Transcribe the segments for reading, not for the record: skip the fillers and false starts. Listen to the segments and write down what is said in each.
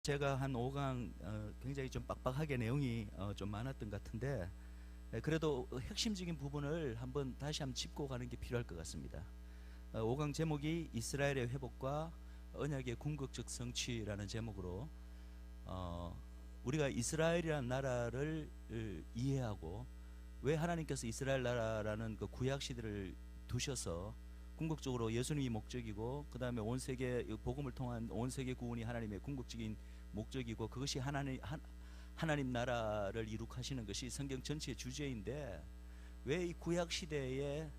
제가 한 5강 굉장히 좀 빡빡하게 내용이 좀 많았던 것 같은데, 그래도 핵심적인 부분을 다시 한번 짚고 가는 게 필요할 것 같습니다. 5강 제목이 이스라엘의 회복과 언약의 궁극적 성취라는 제목으로 우리가 이스라엘이라는 나라를 이해하고, 왜 하나님께서 이스라엘 나라라는 그 구약 시대를 두셔서 궁극적으로 예수님이 목적이고, 그 다음에 온 세계 복음을 통한 온 세계 구원이 하나님의 궁극적인 목적이고, 그것이 하나님 나라를 이룩하시는 것이 성경 전체의 주제인데, 왜 이 구약 시대에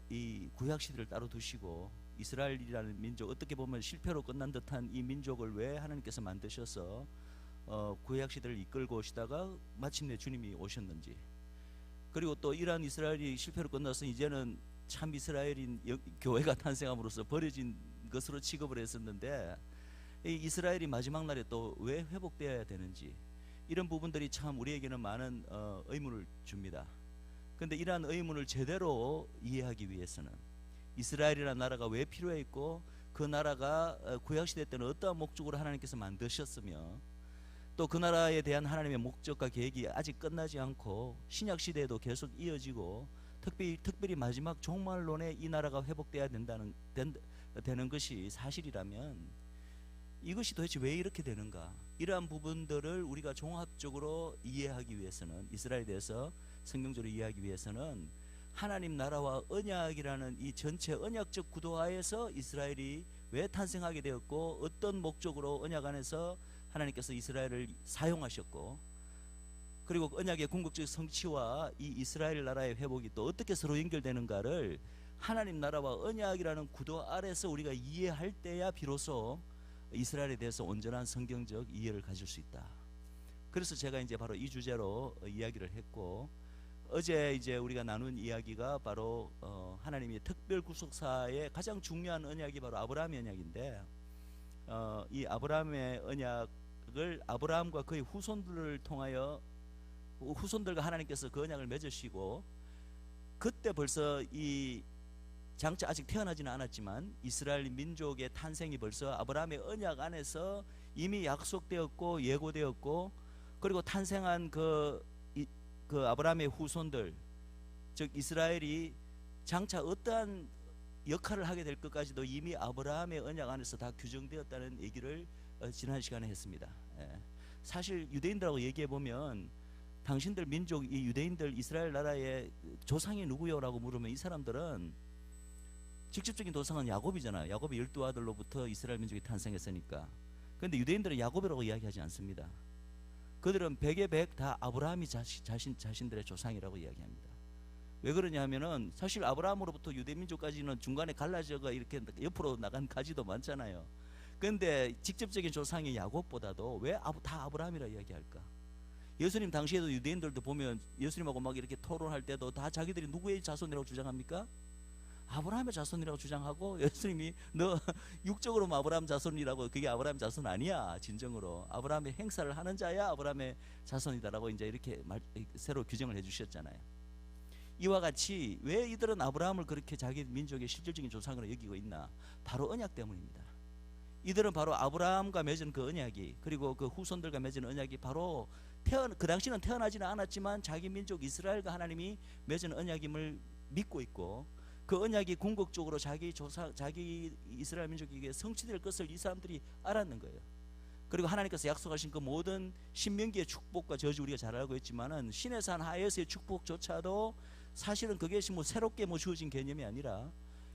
이 구약 시대를 따로 두시고 이스라엘이라는 민족, 어떻게 보면 실패로 끝난 듯한 이 민족을 왜 하나님께서 만드셔서 구약 시대를 이끌고 오시다가 마침내 주님이 오셨는지, 그리고 또 이러한 이스라엘이 실패로 끝나서 이제는 참 이스라엘인 교회가 탄생함으로써 버려진 것으로 취급을 했었는데, 이 이스라엘이 마지막 날에 또 왜 회복되어야 되는지, 이런 부분들이 참 우리에게는 많은 의문을 줍니다. 그런데 이러한 의문을 제대로 이해하기 위해서는 이스라엘이라는 나라가 왜 필요했고, 그 나라가 구약시대 때는 어떠한 목적으로 하나님께서 만드셨으며, 또 그 나라에 대한 하나님의 목적과 계획이 아직 끝나지 않고 신약시대에도 계속 이어지고, 특별히 마지막 종말론에 이 나라가 회복돼야 되는 것이 사실이라면, 이것이 도대체 왜 이렇게 되는가, 이러한 부분들을 우리가 종합적으로 이해하기 위해서는, 이스라엘에 대해서 성경적으로 이해하기 위해서는 하나님 나라와 언약이라는 이 전체 언약적 구도 하에서 이스라엘이 왜 탄생하게 되었고, 어떤 목적으로 언약 안에서 하나님께서 이스라엘을 사용하셨고, 그리고 언약의 궁극적 성취와 이 이스라엘 나라의 회복이 또 어떻게 서로 연결되는가를 하나님 나라와 언약이라는 구도 아래서 우리가 이해할 때야 비로소 이스라엘에 대해서 온전한 성경적 이해를 가질 수 있다. 그래서 제가 이제 바로 이 주제로 이야기를 했고, 어제 이제 우리가 나눈 이야기가 바로 하나님의 특별 구속사의 가장 중요한 언약이 바로 아브라함의 언약인데, 이 아브라함의 언약을 아브라함과 그의 후손들을 통하여, 후손들과 하나님께서 그 언약을 맺으시고, 그때 벌써 이 장차 아직 태어나지는 않았지만 이스라엘 민족의 탄생이 벌써 아브라함의 언약 안에서 이미 약속되었고 예고되었고, 그리고 탄생한 그 아브라함의 후손들, 즉 이스라엘이 장차 어떠한 역할을 하게 될 것까지도 이미 아브라함의 언약 안에서 다 규정되었다는 얘기를 지난 시간에 했습니다. 사실 유대인들하고 얘기해 보면, 당신들 민족, 이 유대인들 이스라엘 나라의 조상이 누구요? 라고 물으면 이 사람들은 직접적인 조상은 야곱이잖아요. 야곱의 12아들로부터 이스라엘 민족이 탄생했으니까. 그런데 유대인들은 야곱이라고 이야기하지 않습니다. 그들은 100의 100 다 아브라함이 자신들의 조상이라고 이야기합니다. 왜 그러냐 하면은, 사실 아브라함으로부터 유대민족까지는 중간에 갈라져가 이렇게 옆으로 나간 가지도 많잖아요. 그런데 직접적인 조상이 야곱보다도 왜 다 아브라함이라 이야기할까? 예수님 당시에도 유대인들도 보면 예수님하고 막 이렇게 토론할 때도 다 자기들이 누구의 자손이라고 주장합니까? 아브라함의 자손이라고 주장하고, 예수님이 너 육적으로 아브라함 자손이라고, 그게 아브라함 자손 아니야. 진정으로 아브라함의 행사를 하는 자야 아브라함의 자손이다라고 이제 이렇게 새로 규정을 해주셨잖아요. 이와 같이 왜 이들은 아브라함을 그렇게 자기 민족의 실질적인 조상으로 여기고 있나? 바로 언약 때문입니다. 이들은 바로 아브라함과 맺은 그 언약이, 그리고 그 후손들과 맺은 언약이 바로 그 당시는 태어나지는 않았지만 자기 민족 이스라엘과 하나님이 맺은 언약임을 믿고 있고, 그 언약이 궁극적으로 자기 이스라엘 민족에게 성취될 것을 이 사람들이 알았는 거예요. 그리고 하나님께서 약속하신 그 모든 신명기의 축복과 저주 우리가 잘 알고 있지만은, 신의 산 하에서의 축복조차도 사실은 그게 새롭게 주어진 개념이 아니라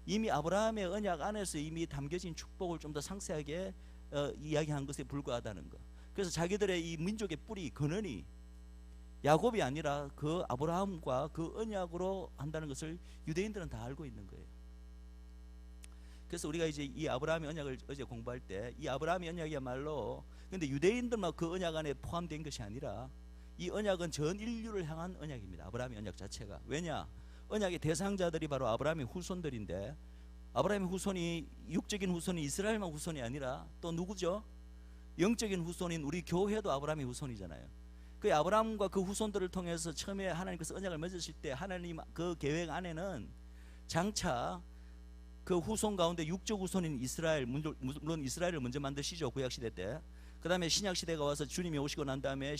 이미 아브라함의 언약 안에서 이미 담겨진 축복을 좀 더 상세하게 이야기한 것에 불과하다는 것. 그래서 자기들의 이 민족의 뿌리 근원이 야곱이 아니라 그 아브라함과 그 언약으로 한다는 것을 유대인들은 다 알고 있는 거예요. 그래서 우리가 이제 이 아브라함의 언약을 어제 공부할 때, 이 아브라함의 언약이야말로, 근데 유대인들만 그 언약 안에 포함된 것이 아니라 이 언약은 전 인류를 향한 언약입니다. 아브라함의 언약 자체가. 왜냐? 언약의 대상자들이 바로 아브라함의 후손들인데, 아브라함의 후손이, 육적인 후손이 이스라엘만 후손이 아니라 또 누구죠? 영적인 후손인 우리 교회도 아브라함의 후손이잖아요. 그 아브라함과 그 후손들을 통해서 처음에 하나님께서 언약을 맺으실 때, 하나님 그 계획 안에는 장차 그 후손 가운데 육적 후손인 이스라엘, 물론 이스라엘을 먼저 만드시죠, 구약시대 때. 그 다음에 신약 시대가 와서 주님이 오시고 난 다음에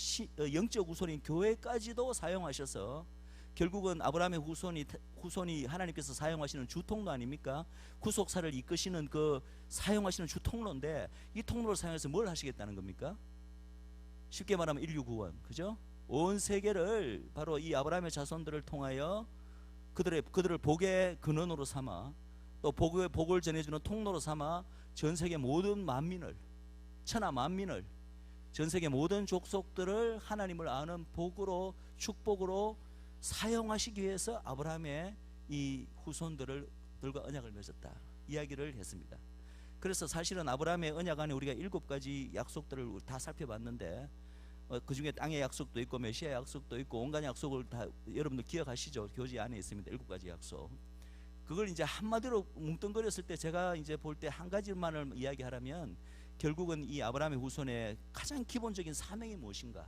영적 후손인 교회까지도 사용하셔서 결국은 아브라함의 후손이 하나님께서 사용하시는 주 통로 아닙니까? 구속사를 이끄시는 그 사용하시는 주 통로인데, 이 통로를 사용해서 뭘 하시겠다는 겁니까? 쉽게 말하면 인류 구원, 그죠? 온 세계를 바로 이 아브라함의 자손들을 통하여 그들을 복의 근원으로 삼아, 또 복을 전해주는 통로로 삼아 전 세계 모든 만민을, 천하 만민을, 전 세계 모든 족속들을 하나님을 아는 복으로, 축복으로 사용하시기 위해서 아브라함의 이 후손들과 언약을 맺었다 이야기를 했습니다. 그래서 사실은 아브라함의 언약 안에 우리가 7가지 약속들을 다 살펴봤는데, 그 중에 땅의 약속도 있고 메시아 약속도 있고 온갖 약속을 다 여러분들 기억하시죠? 교지 안에 있습니다. 7가지 약속. 그걸 이제 한마디로 뭉뚱그렸을 때 제가 이제 볼 때 한 가지만을 이야기하라면, 결국은 이 아브라함의 후손의 가장 기본적인 사명이 무엇인가?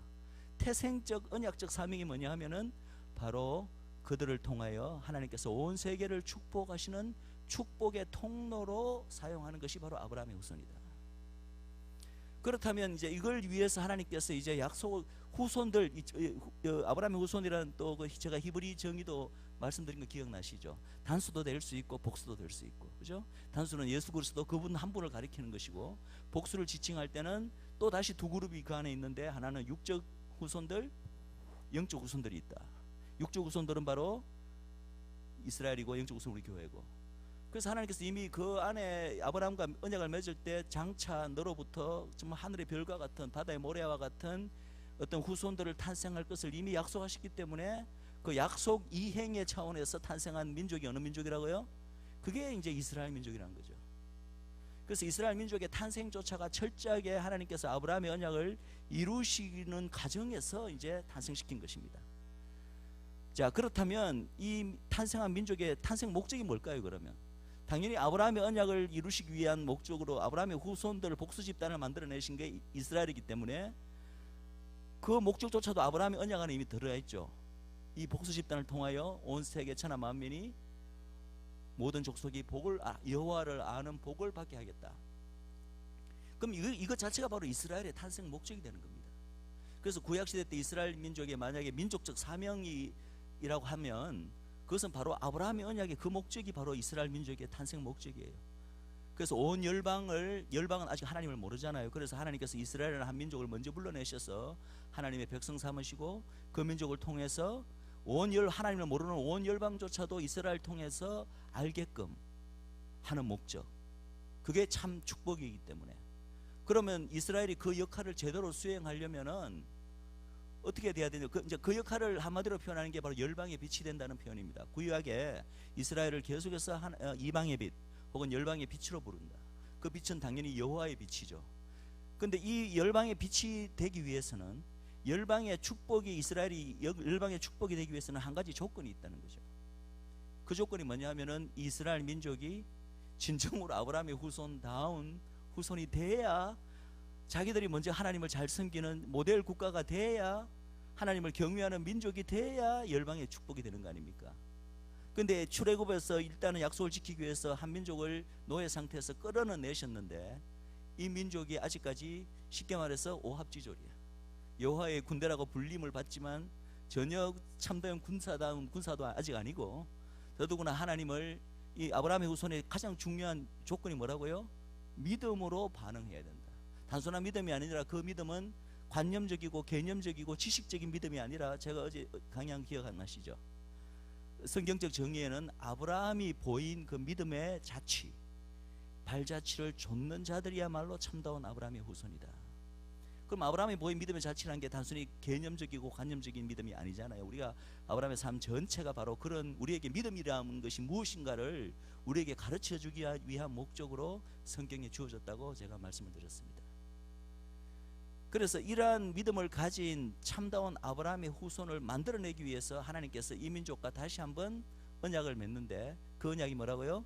태생적 언약적 사명이 뭐냐 하면은 바로 그들을 통하여 하나님께서 온 세계를 축복하시는 축복의 통로로 사용하는 것이 바로 아브라함의 후손이다. 그렇다면 이제 이걸 위해서 하나님께서 이제 약속 후손들, 아브라함의 후손이라는 또 그 제가 히브리 정의도 말씀드린 거 기억나시죠? 단수도 될 수 있고 복수도 될 수 있고, 그죠? 단수는 예수 그리스도 그분 한 분을 가리키는 것이고, 복수를 지칭할 때는 또 다시 두 그룹이 그 안에 있는데, 하나는 육적 후손들, 영적 후손들이 있다. 육적 후손들은 바로 이스라엘이고 영적 후손은 우리 교회고, 그래서 하나님께서 이미 그 안에 아브라함과 언약을 맺을 때 장차 너로부터 정말 하늘의 별과 같은, 바다의 모래와 같은 어떤 후손들을 탄생할 것을 이미 약속하셨기 때문에, 그 약속 이행의 차원에서 탄생한 민족이 어느 민족이라고요? 그게 이제 이스라엘 민족이라는 거죠. 그래서 이스라엘 민족의 탄생조차가 철저하게 하나님께서 아브라함의 언약을 이루시는 과정에서 이제 탄생시킨 것입니다. 자, 그렇다면 이 탄생한 민족의 탄생 목적이 뭘까요? 그러면 당연히 아브라함의 언약을 이루시기 위한 목적으로 아브라함의 후손들 복수 집단을 만들어내신 게 이스라엘이기 때문에, 그 목적조차도 아브라함의 언약 안에 이미 들어가 있죠. 이 복수 집단을 통하여 온 세계 천하 만민이 모든 족속이 여호와를 아는 복을 받게 하겠다. 그럼 이것 자체가 바로 이스라엘의 탄생 목적이 되는 겁니다. 그래서 구약시대 때 이스라엘 민족의 만약에 민족적 사명이라고 하면, 그것은 바로 아브라함의 언약의 그 목적이 바로 이스라엘 민족의 탄생 목적이에요. 그래서 온 열방은 아직 하나님을 모르잖아요. 그래서 하나님께서 이스라엘이라는 한 민족을 먼저 불러내셔서 하나님의 백성 삼으시고, 그 민족을 통해서 하나님을 모르는 온 열방조차도 이스라엘 통해서 알게끔 하는 목적, 그게 참 축복이기 때문에, 그러면 이스라엘이 그 역할을 제대로 수행하려면은 어떻게 돼야 되냐? 그 역할을 한마디로 표현하는 게 바로 열방의 빛이 된다는 표현입니다. 구약에 이스라엘을 계속해서 이방의 빛 혹은 열방의 빛으로 부른다. 그 빛은 당연히 여호와의 빛이죠. 그런데 이 열방의 빛이 되기 위해서는, 열방의 축복이 이스라엘이 열방의 축복이 되기 위해서는 한 가지 조건이 있다는 거죠. 그 조건이 뭐냐 하면은 이스라엘 민족이 진정으로 아브라함의 후손다운 후손이 돼야, 자기들이 먼저 하나님을 잘 섬기는 모델 국가가 돼야, 하나님을 경외하는 민족이 돼야 열방의 축복이 되는 거 아닙니까? 근데 출애굽에서 일단은 약속을 지키기 위해서 한 민족을 노예 상태에서 끌어내셨는데, 이 민족이 아직까지 쉽게 말해서 오합지졸이야. 여호와의 군대라고 불림을 받지만 전혀 참다운 군사도 아직 아니고, 더더구나 하나님을, 이 아브라함의 후손의 가장 중요한 조건이 뭐라고요? 믿음으로 반응해야 된다. 단순한 믿음이 아니라 그 믿음은 관념적이고 개념적이고 지식적인 믿음이 아니라, 제가 어제 강의한 기억 안 나시죠? 성경적 정의에는 아브라함이 보인 그 믿음의 자취, 발자취를 좇는 자들이야말로 참다운 아브라함의 후손이다. 그럼 아브라함이 보인 믿음의 자취라는 게 단순히 개념적이고 관념적인 믿음이 아니잖아요. 우리가 아브라함의 삶 전체가 바로 그런, 우리에게 믿음이라는 것이 무엇인가를 우리에게 가르쳐 주기 위한 목적으로 성경에 주어졌다고 제가 말씀을 드렸습니다. 그래서 이러한 믿음을 가진 참다운 아브라함의 후손을 만들어내기 위해서 하나님께서 이 민족과 다시 한번 언약을 맺는데, 그 언약이 뭐라고요?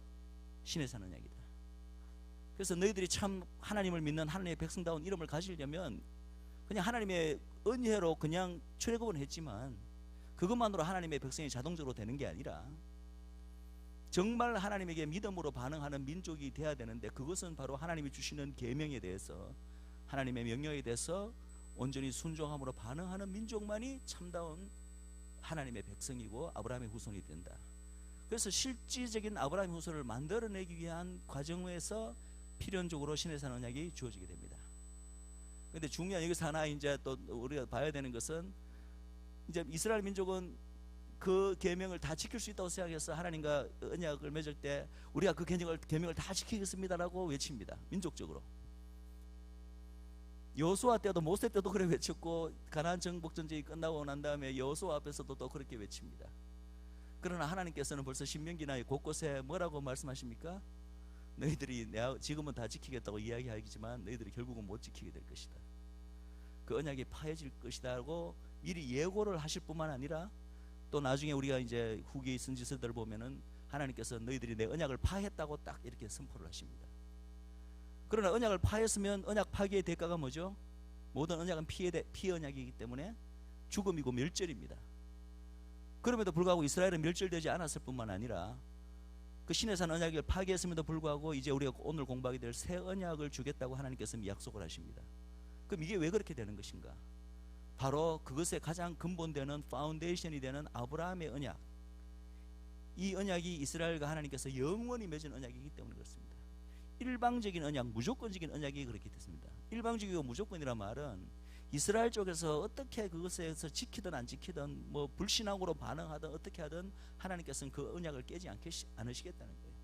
신의 산 언약이다. 그래서 너희들이 참 하나님을 믿는 하나님의 백성다운 이름을 가지려면, 그냥 하나님의 은혜로 그냥 출애굽은 했지만 그것만으로 하나님의 백성이 자동적으로 되는 게 아니라, 정말 하나님에게 믿음으로 반응하는 민족이 돼야 되는데, 그것은 바로 하나님이 주시는 계명에 대해서 하나님의 명령에 대해서 온전히 순종함으로 반응하는 민족만이 참다운 하나님의 백성이고 아브라함의 후손이 된다. 그래서 실질적인 아브라함의 후손을 만들어내기 위한 과정에서 필연적으로 신의 산 언약이 주어지게 됩니다. 근데 중요한 여기서 하나 이제 또 우리가 봐야 되는 것은, 이제 이스라엘 민족은 그 계명을 다 지킬 수 있다고 생각해서 하나님과 언약을 맺을 때 우리가 그 계명을 다 지키겠습니다라고 외칩니다. 민족적으로. 여호수아 때도 모세 때도 그래 외쳤고, 가나안 정복 전쟁이 끝나고 난 다음에 여호수아 앞에서도 또 그렇게 외칩니다. 그러나 하나님께서는 벌써 신명기나 곳곳에 뭐라고 말씀하십니까? 너희들이 내가 지금은 다 지키겠다고 이야기하지만 너희들이 결국은 못 지키게 될 것이다. 그 언약이 파해질 것이다라고 미리 예고를 하실 뿐만 아니라, 또 나중에 우리가 이제 후기 선지서들을 보면은 하나님께서 너희들이 내 언약을 파했다고 딱 이렇게 선포를 하십니다. 그러나 언약을 파했으면 언약 파기의 대가가 뭐죠? 모든 언약은 피의 언약이기 때문에 죽음이고 멸절입니다. 그럼에도 불구하고 이스라엘은 멸절되지 않았을 뿐만 아니라 그 신의 산 언약을 파기했음에도 불구하고 이제 우리가 오늘 공부하게 될 새 언약을 주겠다고 하나님께서 약속을 하십니다. 그럼 이게 왜 그렇게 되는 것인가? 바로 그것의 가장 근본되는 파운데이션이 되는 아브라함의 언약, 이 언약이 이스라엘과 하나님께서 영원히 맺은 언약이기 때문에 그렇습니다. 일방적인 언약, 무조건적인 언약이 그렇게 됐습니다. 일방적이고 무조건이란 말은 이스라엘 쪽에서 어떻게 그것에서 지키든 안 지키든 뭐 불신앙으로 반응하든 어떻게 하든 하나님께서는 그 언약을 깨지 않으시겠다는 거예요.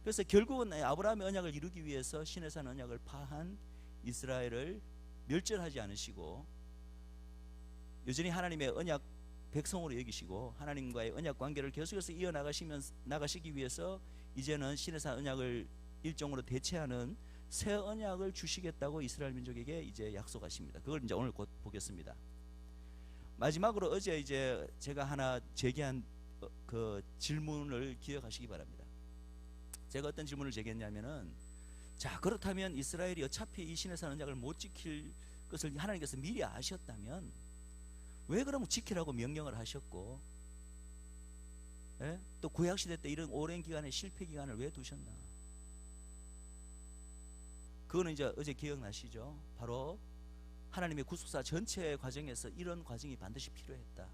그래서 결국은 아브라함의 언약을 이루기 위해서 신의 산 언약을 파한 이스라엘을 멸절하지 않으시고 여전히 하나님의 언약 백성으로 여기시고 하나님과의 언약 관계를 계속해서 나가시기 위해서 이제는 신의 산 언약을 일종으로 대체하는 새 언약을 주시겠다고 이스라엘 민족에게 이제 약속하십니다. 그걸 이제 오늘 곧 보겠습니다. 마지막으로 어제 이제 제가 하나 제기한 그 질문을 기억하시기 바랍니다. 제가 어떤 질문을 제기했냐면은, 자, 그렇다면 이스라엘이 어차피 이 신의 산 언약을 못 지킬 것을 하나님께서 미리 아셨다면 왜 그러면 지키라고 명령을 하셨고, 예? 또 구약시대 때 이런 오랜 기간의 실패 기간을 왜 두셨나? 그거는 이제 어제 기억나시죠? 바로 하나님의 구속사 전체 과정에서 이런 과정이 반드시 필요했다.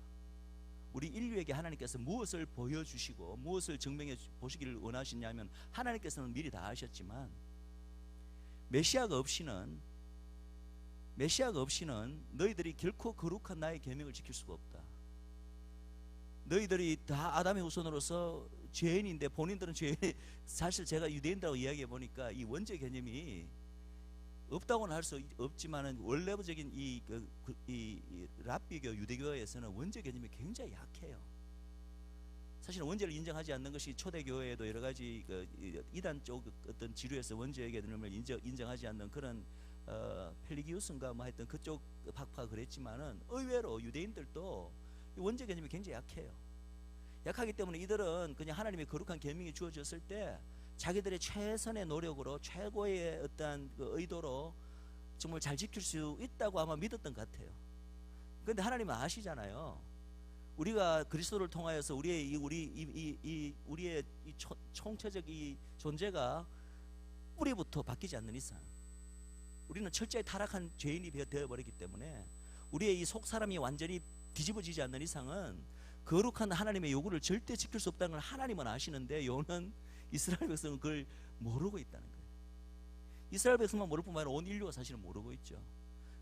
우리 인류에게 하나님께서 무엇을 보여주시고 무엇을 증명해 보시기를 원하시냐면, 하나님께서는 미리 다 아셨지만 메시아가 없이는 너희들이 결코 거룩한 나의 계명을 지킬 수가 없다. 너희들이 다 아담의 후손으로서 죄인인데, 본인들은 죄인, 사실 제가 유대인들하고 이야기해 보니까 이 원죄 개념이 없다고는 할 수 없지만은 원래적인 이 랍비교 유대교에서는 원죄 개념이 굉장히 약해요. 사실은 원죄를 인정하지 않는 것이 초대교회에도 여러 가지 이단 쪽 어떤 지류에서 원죄 개념을 인정하지 않는 그런 펠리기우스인가 뭐 하여튼 그쪽 학파가 그랬지만은 의외로 유대인들도 원죄 개념이 굉장히 약해요. 약하기 때문에 이들은 그냥 하나님의 거룩한 계명이 주어졌을 때 자기들의 최선의 노력으로 최고의 어떠한 그 의도로 정말 잘 지킬 수 있다고 아마 믿었던 것 같아요. 그런데 하나님은 아시잖아요. 우리가 그리스도를 통하여서 우리의 이 총체적 이 존재가 뿌리부터 바뀌지 않는 이상, 우리는 철저히 타락한 죄인이 되어버리기 때문에 우리의 이 속사람이 완전히 뒤집어지지 않는 이상은 거룩한 하나님의 요구를 절대 지킬 수 없다는 걸 하나님은 아시는데, 요는 이스라엘 백성은 그걸 모르고 있다는 거예요. 이스라엘 백성만 모를 뿐만 아니라 온 인류가 사실은 모르고 있죠.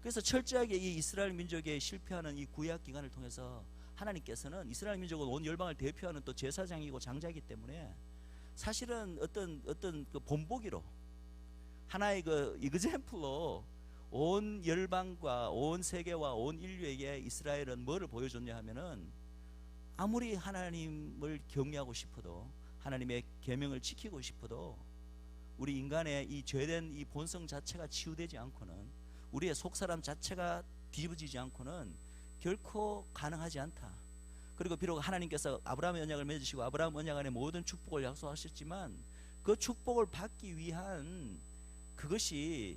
그래서 철저하게 이 이스라엘 민족의 실패하는 이 구약 기간을 통해서 하나님께서는 이스라엘 민족은 온 열방을 대표하는 또 제사장이고 장자이기 때문에 사실은 어떤 그 본보기로 하나의 그 이그젬플로 온 열방과 온 세계와 온 인류에게 이스라엘은 뭐를 보여줬냐 하면은, 아무리 하나님을 경외하고 싶어도 하나님의 계명을 지키고 싶어도 우리 인간의 이 죄된 이 본성 자체가 치유되지 않고는, 우리의 속사람 자체가 뒤집어지지 않고는 결코 가능하지 않다. 그리고 비록 하나님께서 아브라함의 언약을 맺으시고 아브라함 언약 안에 모든 축복을 약속하셨지만 그 축복을 받기 위한 그것이,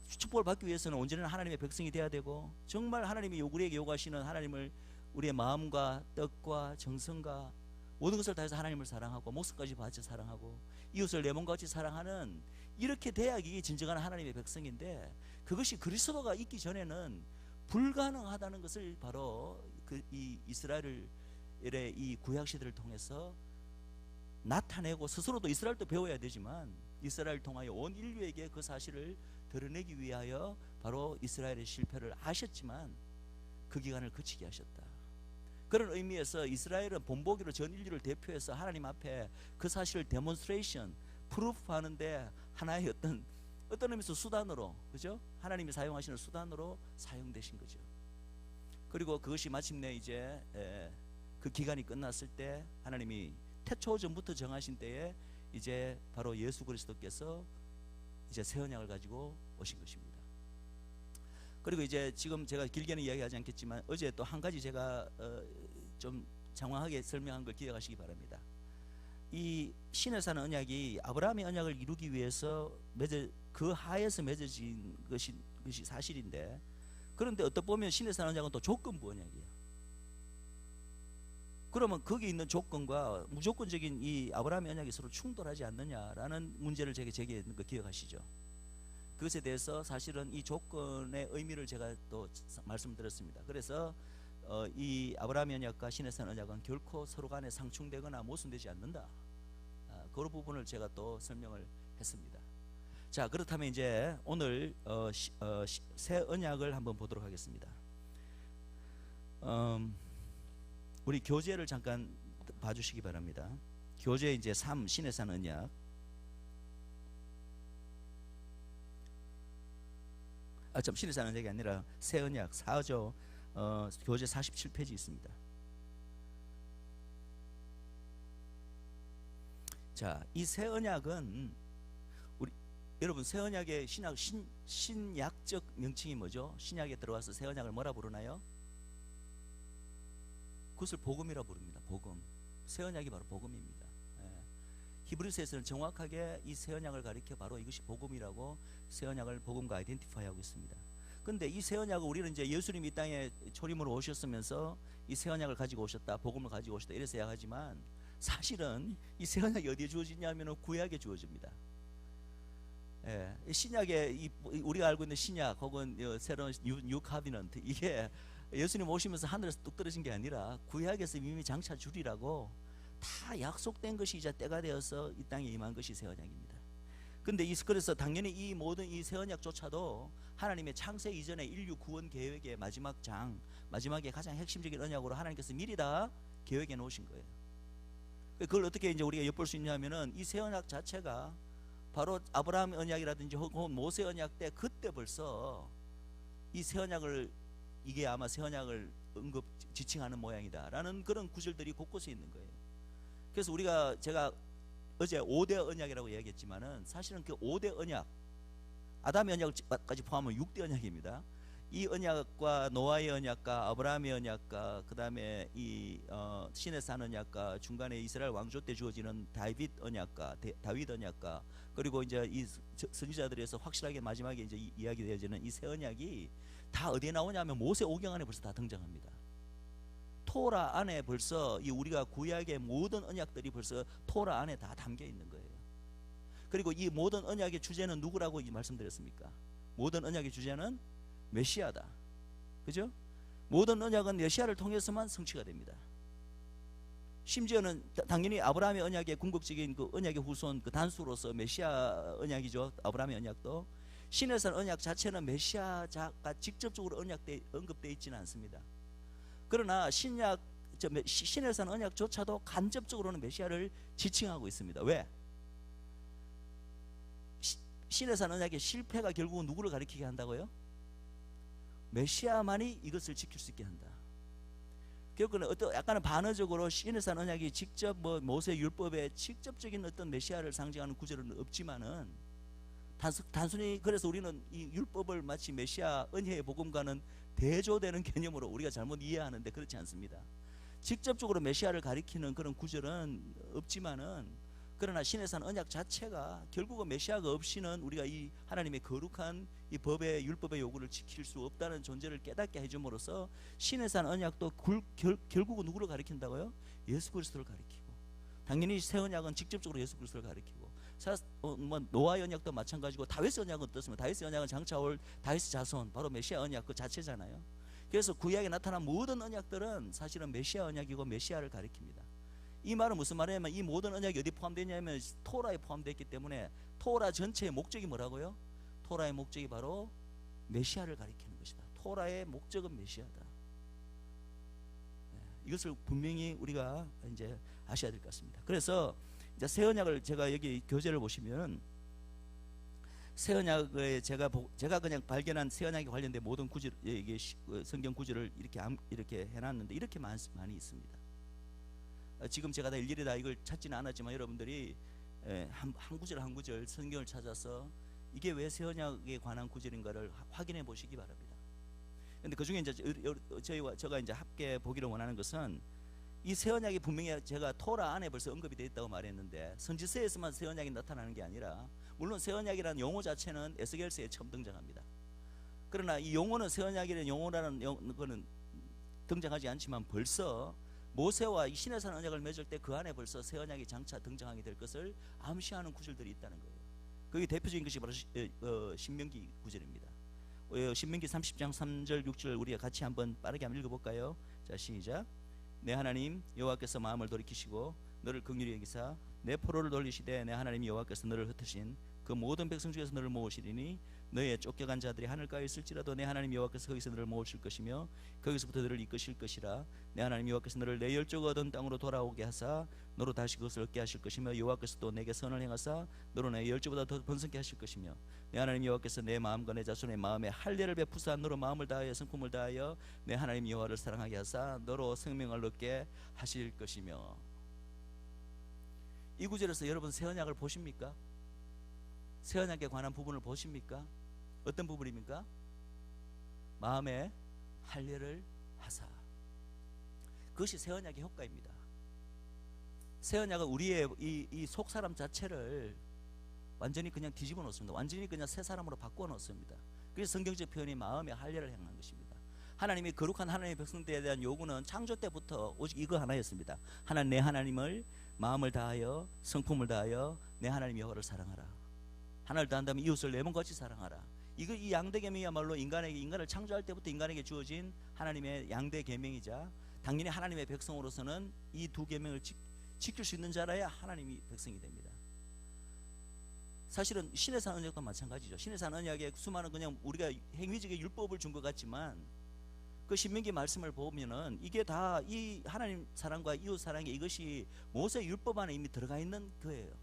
축복을 받기 위해서는 온전한 하나님의 백성이 되어야 되고, 정말 하나님이 우리에게 요구하시는 하나님을 우리의 마음과 뜻과 정성과 모든 것을 다해서 하나님을 사랑하고 목숨까지 바쳐 사랑하고 이웃을 내 몸같이 사랑하는, 이렇게 돼야 이게 진정한 하나님의 백성인데, 그것이 그리스도가 있기 전에는 불가능하다는 것을 바로 이 이스라엘의 이 구약 시대를 통해서 나타내고, 스스로도 이스라엘도 배워야 되지만 이스라엘을 통하여 온 인류에게 그 사실을 드러내기 위하여 바로 이스라엘의 실패를 하셨지만 그 기간을 그치게 하셨다. 그런 의미에서 이스라엘은 본보기로 전 인류를 대표해서 하나님 앞에 그 사실을 데몬스트레이션, 프루프하는데 하나의 어떤 의미에서 수단으로, 그죠? 하나님이 사용하시는 수단으로 사용되신 거죠. 그리고 그것이 마침내 이제 그 기간이 끝났을 때 하나님이 태초 전부터 정하신 때에 이제 바로 예수 그리스도께서 이제 새 언약을 가지고 오신 것입니다. 그리고 이제 지금 제가 길게는 이야기하지 않겠지만 어제 또 한 가지 제가 좀 장황하게 설명한 걸 기억하시기 바랍니다. 이 신의 산 언약이 아브라함의 언약을 이루기 위해서 그 하에서 맺어진 것이 사실인데, 그런데 어떻게 보면 신의 산 언약은 또 조건부 언약이에요. 그러면 거기 있는 조건과 무조건적인 이 아브라함의 언약이 서로 충돌하지 않느냐라는 문제를 제게 제기했는 거 기억하시죠? 그것에 대해서 사실은 이 조건의 의미를 제가 또 말씀드렸습니다. 그래서 이 아브라함의 언약과 신의 산 언약은 결코 서로 간에 상충되거나 모순되지 않는다. 그런 부분을 제가 또 설명을 했습니다. 자, 그렇다면 이제 오늘 새 언약을 한번 보도록 하겠습니다. 우리 교재를 잠깐 봐주시기 바랍니다. 교재 이제 3 신의 산 언약. 신의 산 언약이 아니라 새 언약 4조 교재 47페이지 있습니다. 자, 이 새 언약은 여러분 새 언약의 신약적 명칭이 뭐죠? 신약에 들어와서 새 언약을 뭐라 부르나요? 그것을 복음이라 부릅니다. 복음. 새 언약이 바로 복음입니다. 히브리서에서는 정확하게 이 새 언약을 가리켜 바로 이것이 복음이라고 새 언약을 복음과 아이덴티파이하고 있습니다. 근데 이 새 언약을 우리는 이제 예수님이 이 땅에 초림으로 오셨으면서 이 새 언약을 가지고 오셨다, 복음을 가지고 오셨다 이래서 이야기하지만 사실은 이 새 언약이 어디에 주어지냐면은 구약에 주어집니다. 신약에 우리가 알고 있는 신약 혹은 새로운 뉴 카비넌트, 이게 예수님 오시면서 하늘에서 뚝 떨어진 게 아니라 구약에서 이미 장차 주리라고 다 약속된 것이 이제 때가 되어서 이 땅에 임한 것이 새 언약입니다. 근데 그래서 당연히 이 모든 이 새 언약조차도 하나님의 창세 이전의 인류 구원 계획의 마지막에 가장 핵심적인 언약으로 하나님께서 미리 다 계획해 놓으신 거예요. 그걸 어떻게 이제 우리가 엿볼 수 있냐면은 이 새 언약 자체가 바로 아브라함 언약이라든지 혹은 모세 언약 때 그때 벌써 이 새 언약을, 이게 아마 새 언약을 지칭하는 모양이다라는 그런 구절들이 곳곳에 있는 거예요. 그래서 제가 어제 5대 언약이라고 이야기했지만은 사실은 그 5대 언약, 아담의 언약까지 포함하면 6대 언약입니다. 이 언약과 노아의 언약과 아브라함의 언약과 그 다음에 이 신의 산 언약과 중간에 이스라엘 왕조 때 주어지는 다윗 언약과 그리고 이제 이 선지자들에서 확실하게 마지막에 이제 이야기되어지는 이 새 언약이 다 어디에 나오냐면 모세 오경 안에 벌써 다 등장합니다. 토라 안에 벌써 이 우리가 구약의 모든 언약들이 벌써 토라 안에 다 담겨 있는 거예요. 그리고 이 모든 언약의 주제는 누구라고 말씀드렸습니까? 모든 언약의 주제는 메시아다. 그죠? 모든 언약은 메시아를 통해서만 성취가 됩니다. 심지어는 당연히 아브라함의 언약의 궁극적인 그 언약의 후손, 그 단수로서 메시아 언약이죠. 아브라함의 언약도. 신의 산 언약 자체는 메시아가 직접적으로 언급되어 있지는 않습니다. 그러나 신의 산 언약조차도 간접적으로는 메시아를 지칭하고 있습니다. 왜? 신의 산 언약의 실패가 결국은 누구를 가리키게 한다고요? 메시아만이 이것을 지킬 수 있게 한다. 결국은 약간은 반어적으로 신의 산 언약이 직접 모세 율법에 직접적인 어떤 메시아를 상징하는 구절은 없지만은 단순히 그래서 우리는 이 율법을 마치 메시아 은혜의 복음과는 대조되는 개념으로 우리가 잘못 이해하는데 그렇지 않습니다. 직접적으로 메시아를 가리키는 그런 구절은 없지만은, 그러나 신의 산 언약 자체가 결국은 메시아가 없이는 우리가 이 하나님의 거룩한 이 법의 율법의 요구를 지킬 수 없다는 존재를 깨닫게 해줌으로써 신의 산 언약도 결국은 누구를 가리킨다고요? 예수 그리스도를 가리키고, 당연히 새 언약은 직접적으로 예수 그리스도를 가리키고, 뭐 노아의 언약도 마찬가지고 다윗의 언약은 어떻습니까? 다윗의 언약은 장차 올 다윗의 자손, 바로 메시아 언약 그 자체잖아요. 그래서 구약에 나타난 모든 언약들은 사실은 메시아 언약이고 메시아를 가리킵니다. 이 말은 무슨 말이냐면 이 모든 언약이 어디 포함되냐면 토라에 포함되어 있기 때문에 토라 전체의 목적이 뭐라고요? 토라의 목적이 바로 메시아를 가리키는 것이다. 토라의 목적은 메시아다. 이것을 분명히 우리가 이제 아셔야 될 것 같습니다. 그래서 이제 새 언약을 제가 여기 교재를 보시면 새 언약에 제가 그냥 발견한 새 언약에 관련된 모든 구절, 이게 성경 구절을 이렇게 해놨는데 이렇게 많이 있습니다. 지금 제가 다 일일이 다 이걸 찾지는 않았지만 여러분들이 한 구절 한 구절 성경을 찾아서 이게 왜 새 언약에 관한 구절인가를 확인해 보시기 바랍니다. 근데 그 중에 이제 제가 이제 함께 보기를 원하는 것은 이 새 언약이 분명히 제가 토라 안에 벌써 언급이 되어 있다고 말했는데 선지서에서만 새 언약이 나타나는 게 아니라 물론 새 언약이라는 용어 자체는 에스겔서에 처음 등장합니다. 그러나 이 용어는 새 언약이라는 용어라는 거는 등장하지 않지만 벌써 모세와 이 시내산 언약을 맺을 때 그 안에 벌써 새 언약이 장차 등장하게 될 것을 암시하는 구절들이 있다는 거예요. 그게 대표적인 것이 바로 신명기 구절입니다. 신명기 30장 3절 6절 우리가 같이 한번 빠르게 한번 읽어볼까요? 자, 시작. 내 하나님 여호와께서 마음을 돌이키시고 너를 긍휼히 여기사 내 포로를 돌리시되 내 하나님 여호와께서 너를 흩으신 그 모든 백성 중에서 너를 모으시리니 너의 쫓겨간 자들이 하늘가에 있을지라도 내 하나님 여호와께서 거기서 너를 모으실 것이며 거기서부터 너를 이끄실 것이라. 내 하나님 여호와께서 너를 내 열조가 얻은 땅으로 돌아오게 하사 너로 다시 그것을 얻게 하실 것이며 여호와께서 또 내게 선을 행하사 너로 내 열조보다 더 번성케 하실 것이며 내 하나님 여호와께서 내 마음과 내 자손의 마음에 할례를 베푸사 너로 마음을 다하여 성품을 다하여 내 하나님 여호와를 사랑하게 하사 너로 생명을 얻게 하실 것이며. 이 구절에서 여러분 새 언약을 보십니까? 새 언약에 관한 부분을 보십니까? 어떤 부분입니까? 마음에 할례를 하사. 그것이 새 언약의 효과입니다. 새 언약은 우리의 이 속사람 자체를 완전히 그냥 뒤집어 놓습니다. 완전히 그냥 새 사람으로 바꾸어 놓습니다. 그래서 성경적 표현이 마음의 할례를 행한 것입니다. 하나님이 거룩한 하나님의 백성들에 대한 요구는 창조 때부터 오직 이거 하나였습니다. 하나님 내 하나님을 마음을 다하여 성품을 다하여 내 하나님 여호와를 사랑하라. 하나를 다한다면 이웃을 내 몸같이 사랑하라. 이 양대 계명이야말로 인간을 창조할 때부터 인간에게 주어진 하나님의 양대 계명이자 당연히 하나님의 백성으로서는 이 두 계명을 지킬 수 있는 자라야 하나님이 백성이 됩니다. 사실은 시내산 언약도 마찬가지죠. 시내산 언약에 수많은 그냥 우리가 행위적인 율법을 준 것 같지만 그 신명기 말씀을 보면은 이게 다 이 하나님 사랑과 이웃 사랑이 이것이 모세 율법 안에 이미 들어가 있는 거예요.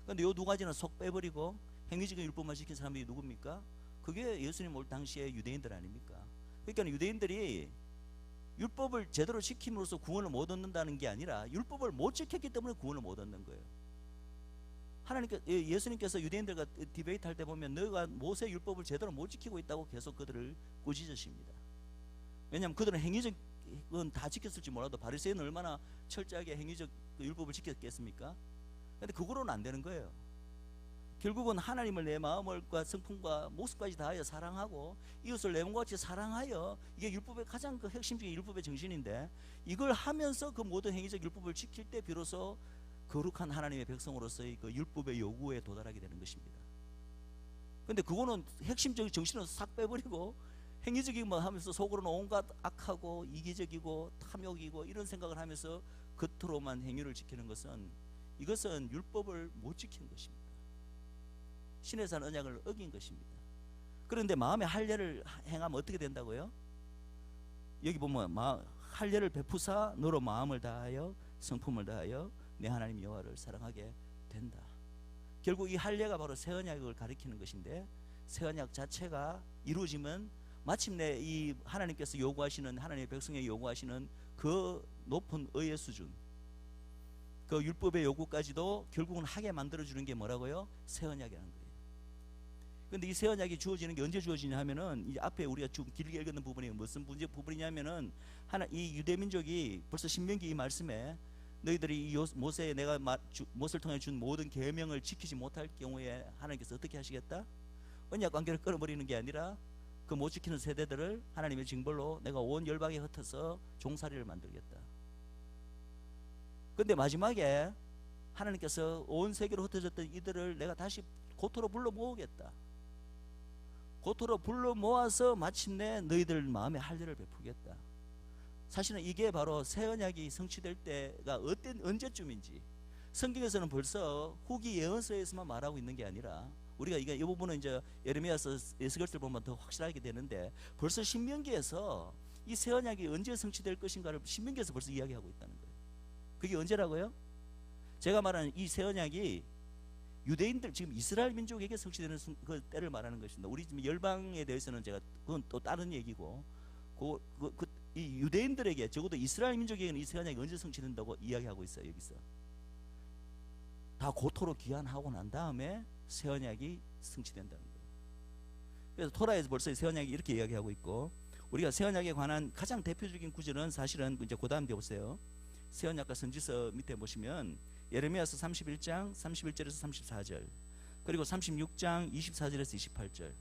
그런데 요 두 가지는 속 빼버리고 행위적인 율법만 지킨 사람들이 누굽니까? 그게 예수님 올 당시에 유대인들 아닙니까? 그러니까 유대인들이 율법을 제대로 지킴으로써 구원을 못 얻는다는 게 아니라 율법을 못 지켰기 때문에 구원을 못 얻는 거예요. 예수님께서 유대인들과 디베이트 할 때 보면 너가 모세 율법을 제대로 못 지키고 있다고 계속 그들을 꾸짖으십니다. 왜냐하면 그들은 행위적은 다 지켰을지 몰라도 바리새인은 얼마나 철저하게 행위적 율법을 지켰겠습니까? 근데 그거로는 안 되는 거예요. 결국은 하나님을 내 마음과 성품과 목숨까지 다하여 사랑하고 이웃을 내 몸과 같이 사랑하여 이게 율법의 가장 그 핵심적인 율법의 정신인데 이걸 하면서 그 모든 행위적 율법을 지킬 때 비로소 거룩한 하나님의 백성으로서의 그 율법의 요구에 도달하게 되는 것입니다. 근데 그거는 핵심적인 정신은 싹 빼버리고 행위적인 것 하면서 속으로는 온갖 악하고 이기적이고 탐욕이고 이런 생각을 하면서 겉으로만 행위를 지키는 것은 이것은 율법을 못 지킨 것입니다. 시내산 언약을 어긴 것입니다. 그런데 마음에 할례를 행하면 어떻게 된다고요? 여기 보면 할례를 베푸사 너로 마음을 다하여 성품을 다하여 내 하나님 여호와를 사랑하게 된다. 결국 이 할례가 바로 새 언약을 가리키는 것인데 새 언약 자체가 이루어지면 마침내 이 하나님께서 요구하시는 하나님의 백성에 요구하시는 그 높은 의의 수준 그 율법의 요구까지도 결국은 하게 만들어주는 게 뭐라고요? 새 언약이라는 거예요. 그런데 이 새 언약이 주어지는 게 언제 주어지냐 하면은 이 앞에 우리가 좀 길게 읽었는 부분이 무슨 부분이냐면은 이 유대민족이 벌써 신명기 이 말씀에 너희들이 모세에 내가 모세를 통해 준 모든 계명을 지키지 못할 경우에 하나님께서 어떻게 하시겠다? 언약 관계를 끊어버리는 게 아니라 그 못 지키는 세대들을 하나님의 징벌로 내가 온 열방에 흩어서 종살이를 만들겠다. 근데 마지막에 하나님께서 온 세계로 흩어졌던 이들을 내가 다시 고토로 불러 모으겠다. 고토로 불러 모아서 마침내 너희들 마음에 할례를 베푸겠다. 사실은 이게 바로 새 언약이 성취될 때가 언제쯤인지 성경에서는 벌써 후기 예언서에서만 말하고 있는 게 아니라 우리가 이 부분은 이제 예레미야서 에스겔서를 보면 더 확실하게 되는데 벌써 신명기에서 이 새 언약이 언제 성취될 것인가를 신명기에서 벌써 이야기하고 있다는 거예요. 그게 언제라고요? 제가 말하는 이 새 언약이 유대인들 지금 이스라엘 민족에게 성취되는 그 때를 말하는 것입니다. 우리 지금 열방에 대해서는 제가 그건 또 다른 얘기고 이 유대인들에게 적어도 이스라엘 민족에게는 이 새 언약이 언제 성취된다고 이야기하고 있어요. 여기서 다 고토로 귀환하고 난 다음에 새 언약이 성취된다는 거예요. 그래서 토라에서 벌써 새 언약이 이렇게 이야기하고 있고 우리가 새 언약에 관한 가장 대표적인 구절은 사실은 이제 그다음 데 보세요. 새 언약과 선지서 밑에 보시면 예레미야서 31장 31절에서 34절 그리고 36장 24절에서 28절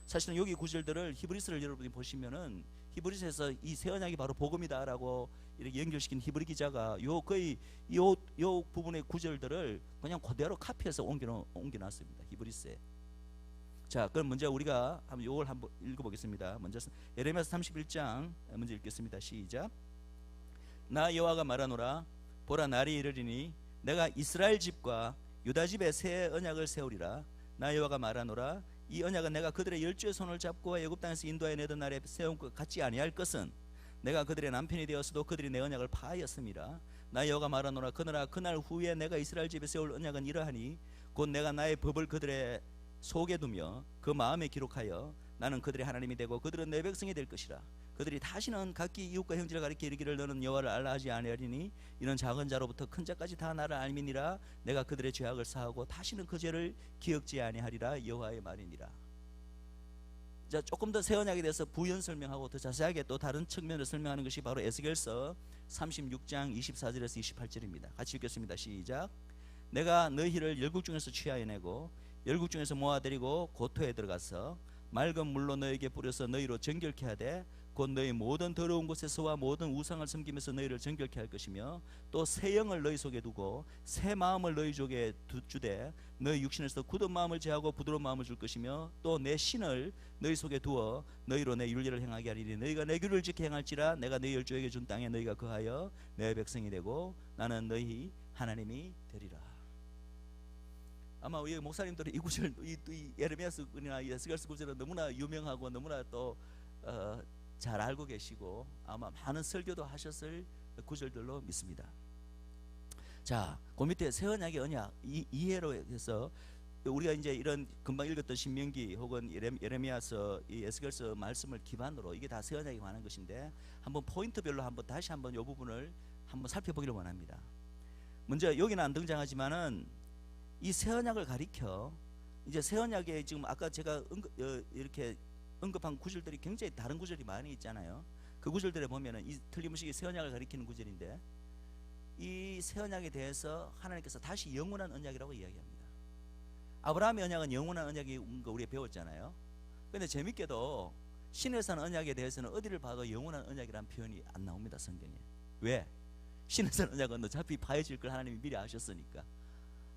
사실은 여기 구절들을 히브리서를 여러분이 보시면은 히브리서에서 이 새 언약이 바로 복음이다라고 이렇게 연결시킨 히브리 기자가 거의 요 부분의 구절들을 그냥 그대로 카피해서 옮겨놨습니다. 히브리서에. 자, 그럼 먼저 우리가 한번 요걸 한번 읽어보겠습니다. 먼저 예레미야서 31장 먼저 읽겠습니다. 시작. 나 여호와가 말하노라 보라 날이 이르리니 내가 이스라엘 집과 유다 집에 새 언약을 세우리라. 나 여호와가 말하노라 이 언약은 내가 그들의 열주의 손을 잡고 애굽 땅에서 인도하여 내던 날에 세운 것 같지 아니할 것은 내가 그들의 남편이 되었어도 그들이 내 언약을 파하였음이라. 나 여호와가 말하노라 그러나 그날 후에 내가 이스라엘 집에 세울 언약은 이러하니 곧 내가 나의 법을 그들의 속에 두며 그 마음에 기록하여 나는 그들의 하나님이 되고 그들은 내 백성이 될 것이라. 그들이 다시는 각기 이웃과 형제를 가리켜 이르기를 너는 여호와를 알라 하지 아니하리니 이는 작은 자로부터 큰 자까지 다 나를 알미니라. 내가 그들의 죄악을 사하고 다시는 그 죄를 기억지 아니하리라. 여호와의 말이니라. 자, 조금 더 새 언약에 대해서 부연 설명하고 더 자세하게 또 다른 측면을 설명하는 것이 바로 에스겔서 36장 24절에서 28절입니다. 같이 읽겠습니다. 시작. 내가 너희를 열국 중에서 취하여 내고 열국 중에서 모아들이고 고토에 들어가서 맑은 물로 너희에게 뿌려서 너희로 정결케 하되 곧 너희 모든 더러운 곳에서와 모든 우상을 섬기면서 너희를 정결케 할 것이며 또 새 영을 너희 속에 두고 새 마음을 너희 속에 주되 너희 육신에서 굳은 마음을 제하고 부드러운 마음을 줄 것이며 또 내 신을 너희 속에 두어 너희로 내 윤리를 행하게 하리니 너희가 내 규를 지켜 행할지라. 내가 너희 열조에게 준 땅에 너희가 거하여 내 백성이 되고 나는 너희 하나님이 되리라. 아마 우리 목사님들이 이 구절 이 예레미야서나 에스겔서 구절은 너무나 유명하고 너무나 또 잘 알고 계시고 아마 많은 설교도 하셨을 구절들로 믿습니다. 자, 그 밑에 새 언약의 언약 이해로 해서 우리가 이제 이런 금방 읽었던 신명기 혹은 예레미야서 이 에스겔서 말씀을 기반으로 이게 다 새 언약에 관한 것인데 한번 포인트별로 한번 다시 한번 이 부분을 한번 살펴보기를 원합니다. 먼저 여기는 안 등장하지만은 이 새 언약을 가리켜 이제 새 언약에 지금 아까 제가 이렇게 언급한 구절들이 굉장히 다른 구절이 많이 있잖아요. 그 구절들에 보면은 이 틀림없이 새 언약을 가리키는 구절인데 이 새 언약에 대해서 하나님께서 다시 영원한 언약이라고 이야기합니다. 아브라함의 언약은 영원한 언약인 거 우리가 배웠잖아요. 근데 재밌게도 신의 산 언약에 대해서는 어디를 봐도 영원한 언약이라는 표현이 안 나옵니다. 성경에. 왜? 신의 산 언약은 어차피 파해질 걸 하나님이 미리 아셨으니까.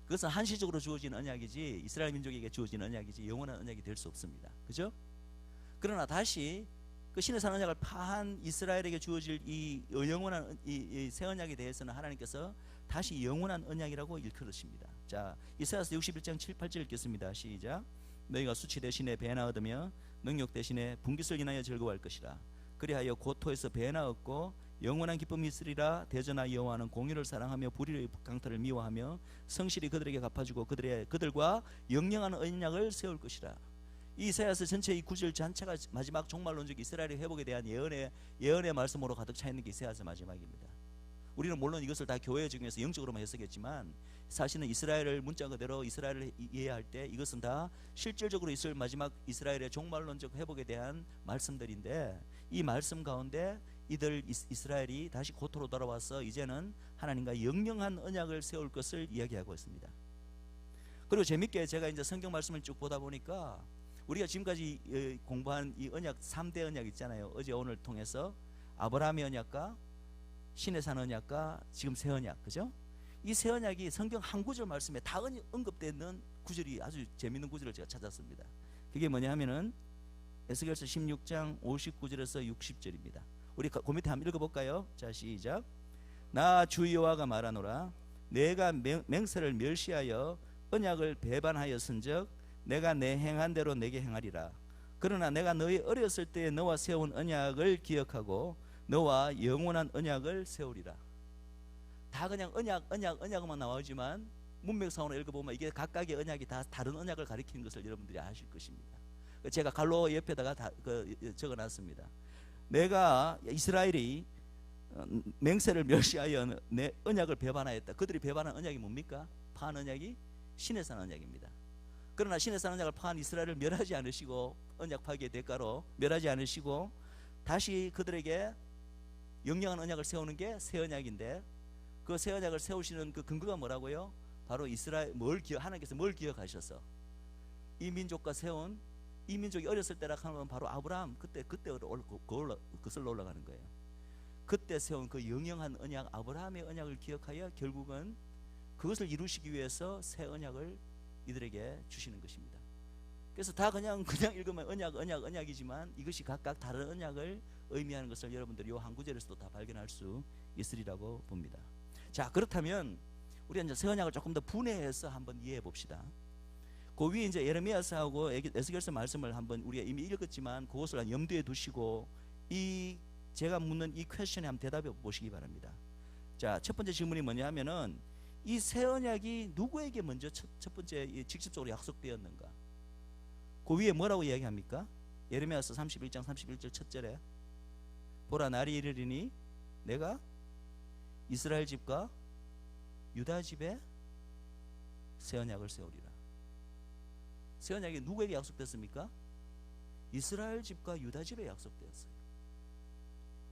그것은 한시적으로 주어진 언약이지 이스라엘 민족에게 주어진 언약이지 영원한 언약이 될 수 없습니다. 그죠? 그러나 다시 그 신의 산 언약을 파한 이스라엘에게 주어질 이 영원한 이 새 언약에 대해서는 하나님께서 다시 영원한 언약이라고 일컬으십니다. 자, 이사야서 61장 7, 8절 읽겠습니다. 시작. 너희가 수치 대신에 배나 얻으며 능욕 대신에 분깃을 인하여 즐거워할 것이라. 그리하여 고토에서 배나 얻고 영원한 기쁨이 있으리라. 대전하 여호와는 공의를 사랑하며 불의의 강탈을 미워하며 성실히 그들에게 갚아주고 그들과 영영한 언약을 세울 것이라. 이 이사야서 전체 이 구절 전체가 마지막 종말론적 이스라엘의 회복에 대한 예언의 말씀으로 가득 차 있는 게 이사야서 마지막입니다. 우리는 물론 이것을 다 교회 중에서 영적으로만 해석했지만 사실은 이스라엘을 문자 그대로 이스라엘을 이해할 때 이것은 다 실질적으로 있을 마지막 이스라엘의 종말론적 회복에 대한 말씀들인데 이 말씀 가운데 이들 이스라엘이 다시 고토로 돌아와서 이제는 하나님과 영영한 언약을 세울 것을 이야기하고 있습니다. 그리고 재밌게 제가 이제 성경 말씀을 쭉 보다 보니까 우리가 지금까지 공부한 이 언약 3대 언약 있잖아요. 어제 오늘 통해서 아브라함의 언약과 신의 산 언약과 지금 새 언약, 그죠? 이 새 언약이 성경 한 구절 말씀에 다 언급되어 있는 구절이 아주 재미있는 구절을 제가 찾았습니다. 그게 뭐냐 하면은 에스겔서 16장 59절에서 60절입니다. 우리 그 밑에 한번 읽어볼까요? 자, 시작. 나 주 여호와가 말하노라. 내가 맹세를 멸시하여 언약을 배반하였은즉 내가 내 행한 대로 내게 행하리라. 그러나 내가 너희 어렸을 때에 너와 세운 언약을 기억하고 너와 영원한 언약을 세우리라. 다 그냥 언약만 나오지만 문맥상으로 읽어보면 이게 각각의 언약이 다 다른 언약을 가리키는 것을 여러분들이 아실 것입니다. 제가 갈로 옆에다가 적어놨습니다. 내가 이스라엘이 맹세를 멸시하여 내 언약을 배반하였다. 그들이 배반한 언약이 뭡니까? 파한 언약이 시내산 언약입니다. 그러나 시내산 언약을 파한 이스라엘을 멸하지 않으시고, 언약 파기의 대가로 멸하지 않으시고 다시 그들에게 영영한 언약을 세우는 게 새 언약인데, 그 새 언약을 세우시는 그 근거가 뭐라고요? 바로 하나님께서 뭘 기억하셔서 이 민족과 세운, 이 민족이 어렸을 때라 하면 바로 아브라함, 그때 거슬러 올라가는 거예요. 그때 세운 그 영영한 언약, 아브라함의 언약을 기억하여 결국은 그것을 이루시기 위해서 새 언약을 이들에게 주시는 것입니다. 그래서 다 그냥 읽으면 언약이지만 이것이 각각 다른 언약을 의미하는 것을 여러분들이 이 한 구절에서도 다 발견할 수 있으리라고 봅니다. 자, 그렇다면 우리가 이제 새 언약을 조금 더 분해해서 한번 이해해 봅시다. 그 위에 이제 예레미야서하고 에스겔서 말씀을 한번 우리가 이미 읽었지만 그것을 염두에 두시고 이 제가 묻는 이 퀘스천에 한번 대답해 보시기 바랍니다. 자, 첫 번째 질문이 뭐냐 하면은 이 새 언약이 누구에게 먼저 첫 번째 직접적으로 약속되었는가? 그 위에 뭐라고 이야기합니까? 예레미야서 31장 31절 첫 절에 보라, 날이 이르리니 내가 이스라엘 집과 유다 집에 새 언약을 세우리라. 새 언약이 누구에게 약속됐습니까? 이스라엘 집과 유다 집에 약속되었어요.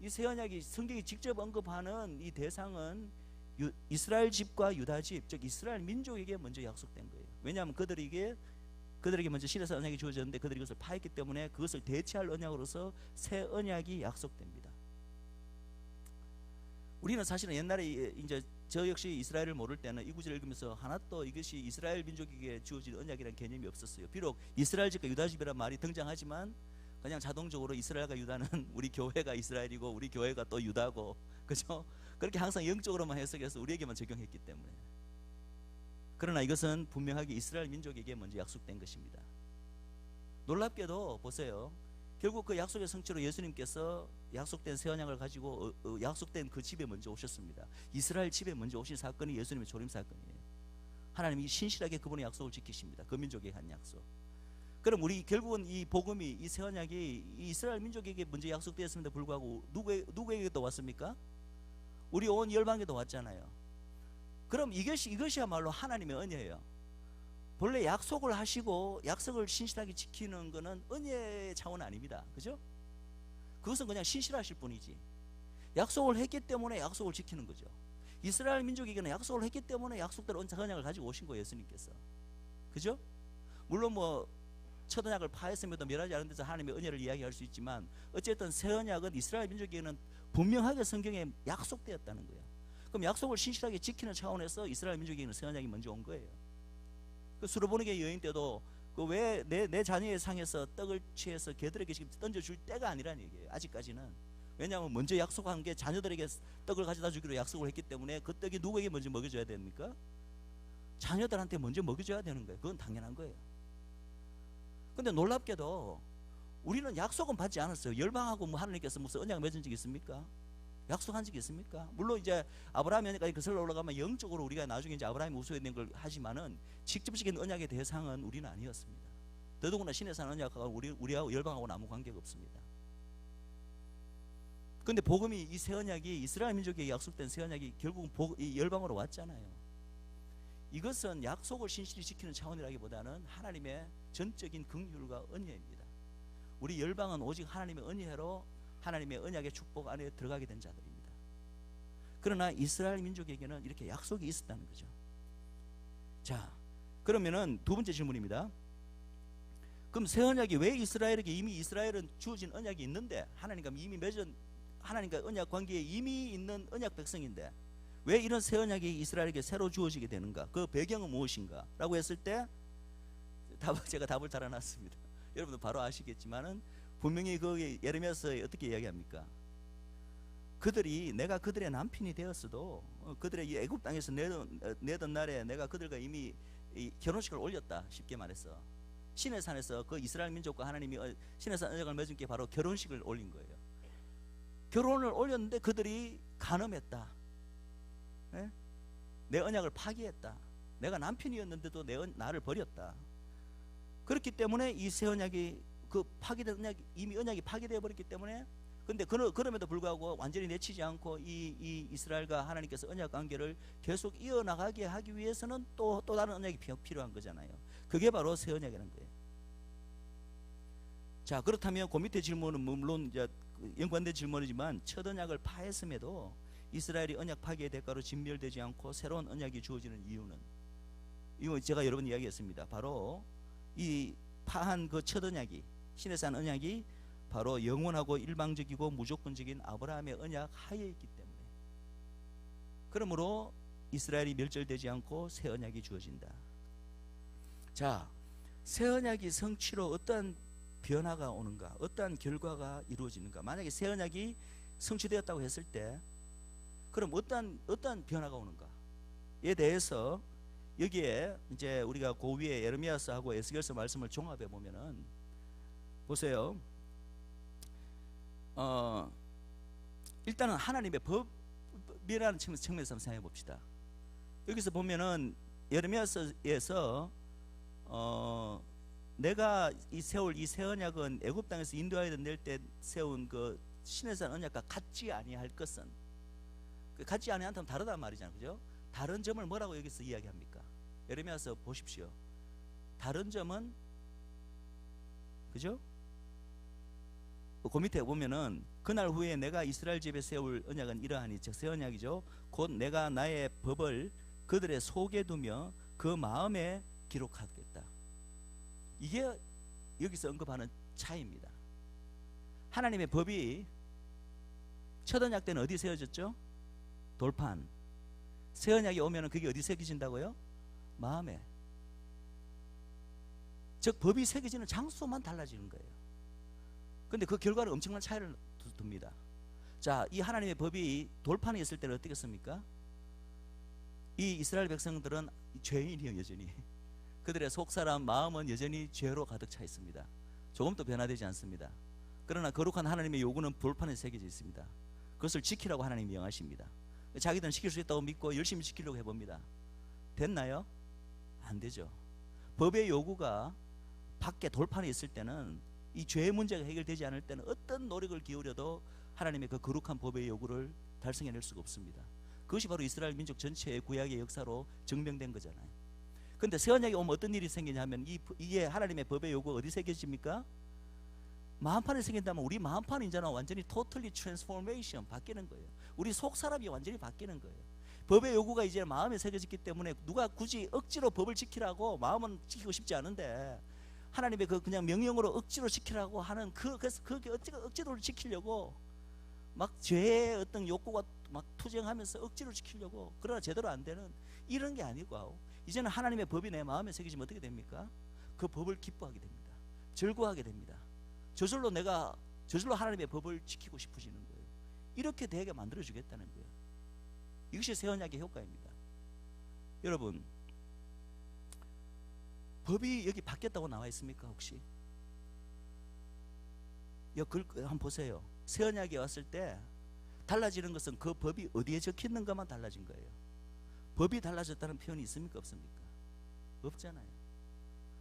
이 새 언약이 성경이 직접 언급하는 이 대상은 이스라엘 집과 유다 집, 즉 이스라엘 민족에게 먼저 약속된 거예요. 왜냐하면 그들에게 먼저 시내산 언약이 주어졌는데 그들이 그것을 파했기 때문에 그것을 대체할 언약으로서 새 언약이 약속됩니다. 우리는 사실은 옛날에 이제 저 역시 이스라엘을 모를 때는 이 구절을 읽으면서 하나도 이것이 이스라엘 민족에게 주어진 언약이라는 개념이 없었어요. 비록 이스라엘 집과 유다 집이라는 말이 등장하지만 그냥 자동적으로 이스라엘과 유다는 우리 교회가 이스라엘이고 우리 교회가 또 유다고, 그죠? 그렇게 항상 영적으로만 해석해서 우리에게만 적용했기 때문에. 그러나 이것은 분명하게 이스라엘 민족에게 먼저 약속된 것입니다. 놀랍게도 보세요. 결국 그 약속의 성취로 예수님께서 약속된 새 언약을 가지고 약속된 그 집에 먼저 오셨습니다. 이스라엘 집에 먼저 오신 사건이 예수님의 조림 사건이에요. 하나님이 신실하게 그분의 약속을 지키십니다. 그 민족에게 한 약속. 그럼 우리 결국은 이 복음이, 이 새 언약이 이스라엘 민족에게 먼저 약속되었음에도 불구하고 누구에게도 왔습니까? 우리 온 열방에도 왔잖아요. 그럼 이것이야말로 하나님의 은혜예요. 본래 약속을 하시고 약속을 신실하게 지키는 것은 은혜의 차원은 아닙니다. 그죠? 그것은 그냥 신실하실 뿐이지. 약속을 했기 때문에 약속을 지키는 거죠. 이스라엘 민족에게는 약속을 했기 때문에 약속대로 언약을 가지고 오신 거예요, 예수님께서. 그죠? 물론 첫 언약을 파했음에도 멸하지 않은 데서 하나님의 은혜를 이야기할 수 있지만 어쨌든 새 언약은 이스라엘 민족에게는 분명하게 성경에 약속되었다는 거예요. 그럼 약속을 신실하게 지키는 차원에서 이스라엘 민족에게는 새 언약이 먼저 온 거예요. 그 수로보니게 여인 때도 그 왜 내 자녀의 상에서 떡을 취해서 개들에게 지금 던져줄 때가 아니라는 얘기예요. 아직까지는. 왜냐하면 먼저 약속한 게 자녀들에게 떡을 가져다 주기로 약속을 했기 때문에 그 떡이 누구에게 먼저 먹여줘야 됩니까? 자녀들한테 먼저 먹여줘야 되는 거예요. 그건 당연한 거예요. 근데 놀랍게도 우리는 약속은 받지 않았어요. 열방하고 하나님께서 무슨 언약을 맺은 적이 있습니까? 약속한 적이 있습니까? 물론 이제 아브라함 언약까지 거슬러 올라가면 영적으로 우리가 나중에 이제 아브라함이 우수했는 걸 하지만은 직접적인 언약의 대상은 우리는 아니었습니다. 더더구나 시내산 언약하고 우리하고 열방하고는 아무 관계가 없습니다. 근데 복음이 이 새 언약이 이스라엘 민족에게 약속된 새 언약이 결국 이 열방으로 왔잖아요. 이것은 약속을 신실히 지키는 차원이라기보다는 하나님의 전적인 긍휼과 은혜입니다. 우리 열방은 오직 하나님의 은혜로 하나님의 언약의 축복 안에 들어가게 된 자들입니다. 그러나 이스라엘 민족에게는 이렇게 약속이 있었다는 거죠. 자, 그러면은 두 번째 질문입니다. 그럼 새 언약이 왜 이스라엘에게, 이미 이스라엘은 주어진 언약이 있는데 하나님과 이미 맺은 하나님과 언약 관계에 이미 있는 언약 백성인데 왜 이런 새 언약이 이스라엘에게 새로 주어지게 되는가? 그 배경은 무엇인가? 라고 했을 때 제가 답을 달아놨습니다. 여러분들 바로 아시겠지만은 분명히 그 예레미야서에 어떻게 이야기합니까? 그들이 내가 그들의 남편이 되었어도 그들의 이 애굽 땅에서 내던 날에 내가 그들과 이미 이 결혼식을 올렸다. 쉽게 말해서 신의 산에서 그 이스라엘 민족과 하나님이 신의 산 언약을 맺은 게 바로 결혼식을 올린 거예요. 결혼을 올렸는데 그들이 간음했다. 네? 내 언약을 파기했다. 내가 남편이었는데도 나를 버렸다. 그렇기 때문에 이 새 언약이 그 파기된 언약, 이미 언약이 파기되어 버렸기 때문에, 근데 그럼에도 불구하고 완전히 내치지 않고 이 이스라엘과 하나님께서 언약 관계를 계속 이어나가게 하기 위해서는 또 다른 언약이 필요한 거잖아요. 그게 바로 새 언약이라는 거예요. 자, 그렇다면 그 밑에 질문은 물론 이제 연관된 질문이지만 첫 언약을 파했음에도 이스라엘이 언약 파기의 대가로 진멸되지 않고 새로운 언약이 주어지는 이유는, 이거 제가 여러 번 이야기했습니다. 바로 이 파한 그 첫 언약이, 신의 산 언약이 바로 영원하고 일방적이고 무조건적인 아브라함의 언약 하에 있기 때문에, 그러므로 이스라엘이 멸절되지 않고 새 언약이 주어진다. 자, 새 언약이 성취로 어떠한 변화가 오는가, 어떠한 결과가 이루어지는가. 만약에 새 언약이 성취되었다고 했을 때 그럼 어떠한 변화가 오는가에 대해서 여기에 이제 우리가 그 위에 예레미야서하고 에스겔서 말씀을 종합해 보면은 보세요. 일단은 하나님의 법이라는 측면에서 한번 생각해 봅시다. 여기서 보면은 예레미야서에서 내가 세울 이 새 언약은 애굽 땅에서 인도하여 낼 때 세운 그 신의 산 언약과 같지 아니할 것은, 같지 아니한다면 다르단 말이잖아요, 그죠? 다른 점을 뭐라고 여기서 이야기합니까? 예레미야서 보십시오. 다른 점은, 그죠? 그 밑에 보면은 그날 후에 내가 이스라엘 집에 세울 언약은 이러하니, 즉 새 언약이죠. 곧 내가 나의 법을 그들의 속에 두며 그 마음에 기록하겠다. 이게 여기서 언급하는 차이입니다. 하나님의 법이 첫 언약 때는 어디 세워졌죠? 돌판. 새 언약이 오면은 그게 어디 새겨진다고요? 마음에. 즉 법이 새겨지는 장소만 달라지는 거예요. 근데 그 결과는 엄청난 차이를 둡니다. 자, 이 하나님의 법이 돌판에 있을 때는 어떻겠습니까? 이 이스라엘 백성들은 죄인이요, 여전히. 그들의 속사람 마음은 여전히 죄로 가득 차 있습니다. 조금도 변화되지 않습니다. 그러나 거룩한 하나님의 요구는 돌판에 새겨져 있습니다. 그것을 지키라고 하나님이 명하십니다. 자기들은 지킬 수 있다고 믿고 열심히 지키려고 해봅니다. 됐나요? 안 되죠. 법의 요구가 밖에 돌판에 있을 때는, 이 죄의 문제가 해결되지 않을 때는 어떤 노력을 기울여도 하나님의 그 거룩한 법의 요구를 달성해낼 수가 없습니다. 그것이 바로 이스라엘 민족 전체의 구약의 역사로 증명된 거잖아요. 근데 새 언약이 오면 어떤 일이 생기냐면 이게 하나님의 법의 요구가 어디 새겨집니까? 마음판에 생긴다면 우리 마음판이 이제는 완전히 totally transformation, 바뀌는 거예요. 우리 속 사람이 완전히 바뀌는 거예요. 법의 요구가 이제 마음에 새겨졌기 때문에 누가 굳이 억지로 법을 지키라고, 마음은 지키고 싶지 않은데 하나님의 그 그냥 명령으로 억지로 지키라고 하는 그래서 그게 억지로 지키려고 막 죄의 어떤 욕구가 막 투쟁하면서 억지로 지키려고, 그러나 제대로 안 되는 이런 게 아니고, 이제는 하나님의 법이 내 마음에 새겨지면 어떻게 됩니까? 그 법을 기뻐하게 됩니다. 즐거워하게 됩니다. 저절로 하나님의 법을 지키고 싶어지는 거예요. 이렇게 되게 만들어주겠다는 거예요. 이것이 새 언약의 효과입니다. 여러분, 법이 여기 바뀌었다고 나와 있습니까 혹시? 한번 보세요. 새 언약이 왔을 때 달라지는 것은 그 법이 어디에 적혀있는가만 달라진 거예요. 법이 달라졌다는 표현이 있습니까 없습니까? 없잖아요.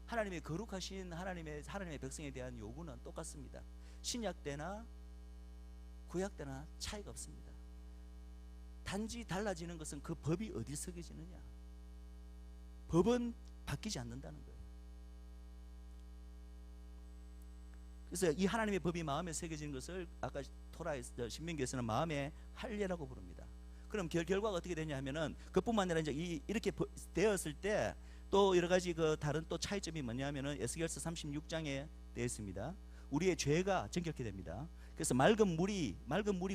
하나님의 거룩하신 하나님의 백성에 대한 요구는 똑같습니다. 신약 때나 구약 때나 차이가 없습니다. 단지 달라지는 것은 그 법이 어디 새겨지느냐. 법은 바뀌지 않는다는 거예요. 그래서 이 하나님의 법이 마음에 새겨지는 것을 아까 신명기에서는 마음의 할례라고 부릅니다. 그럼 결과가 어떻게 되냐 하면은, 그뿐만 아니라 이제 이렇게 되었을 때 또 여러 가지 그 다른 또 차이점이 뭐냐면은 에스겔서 36장에 되어 있습니다. 우리의 죄가 정결케 됩니다. 그래서 맑은 물이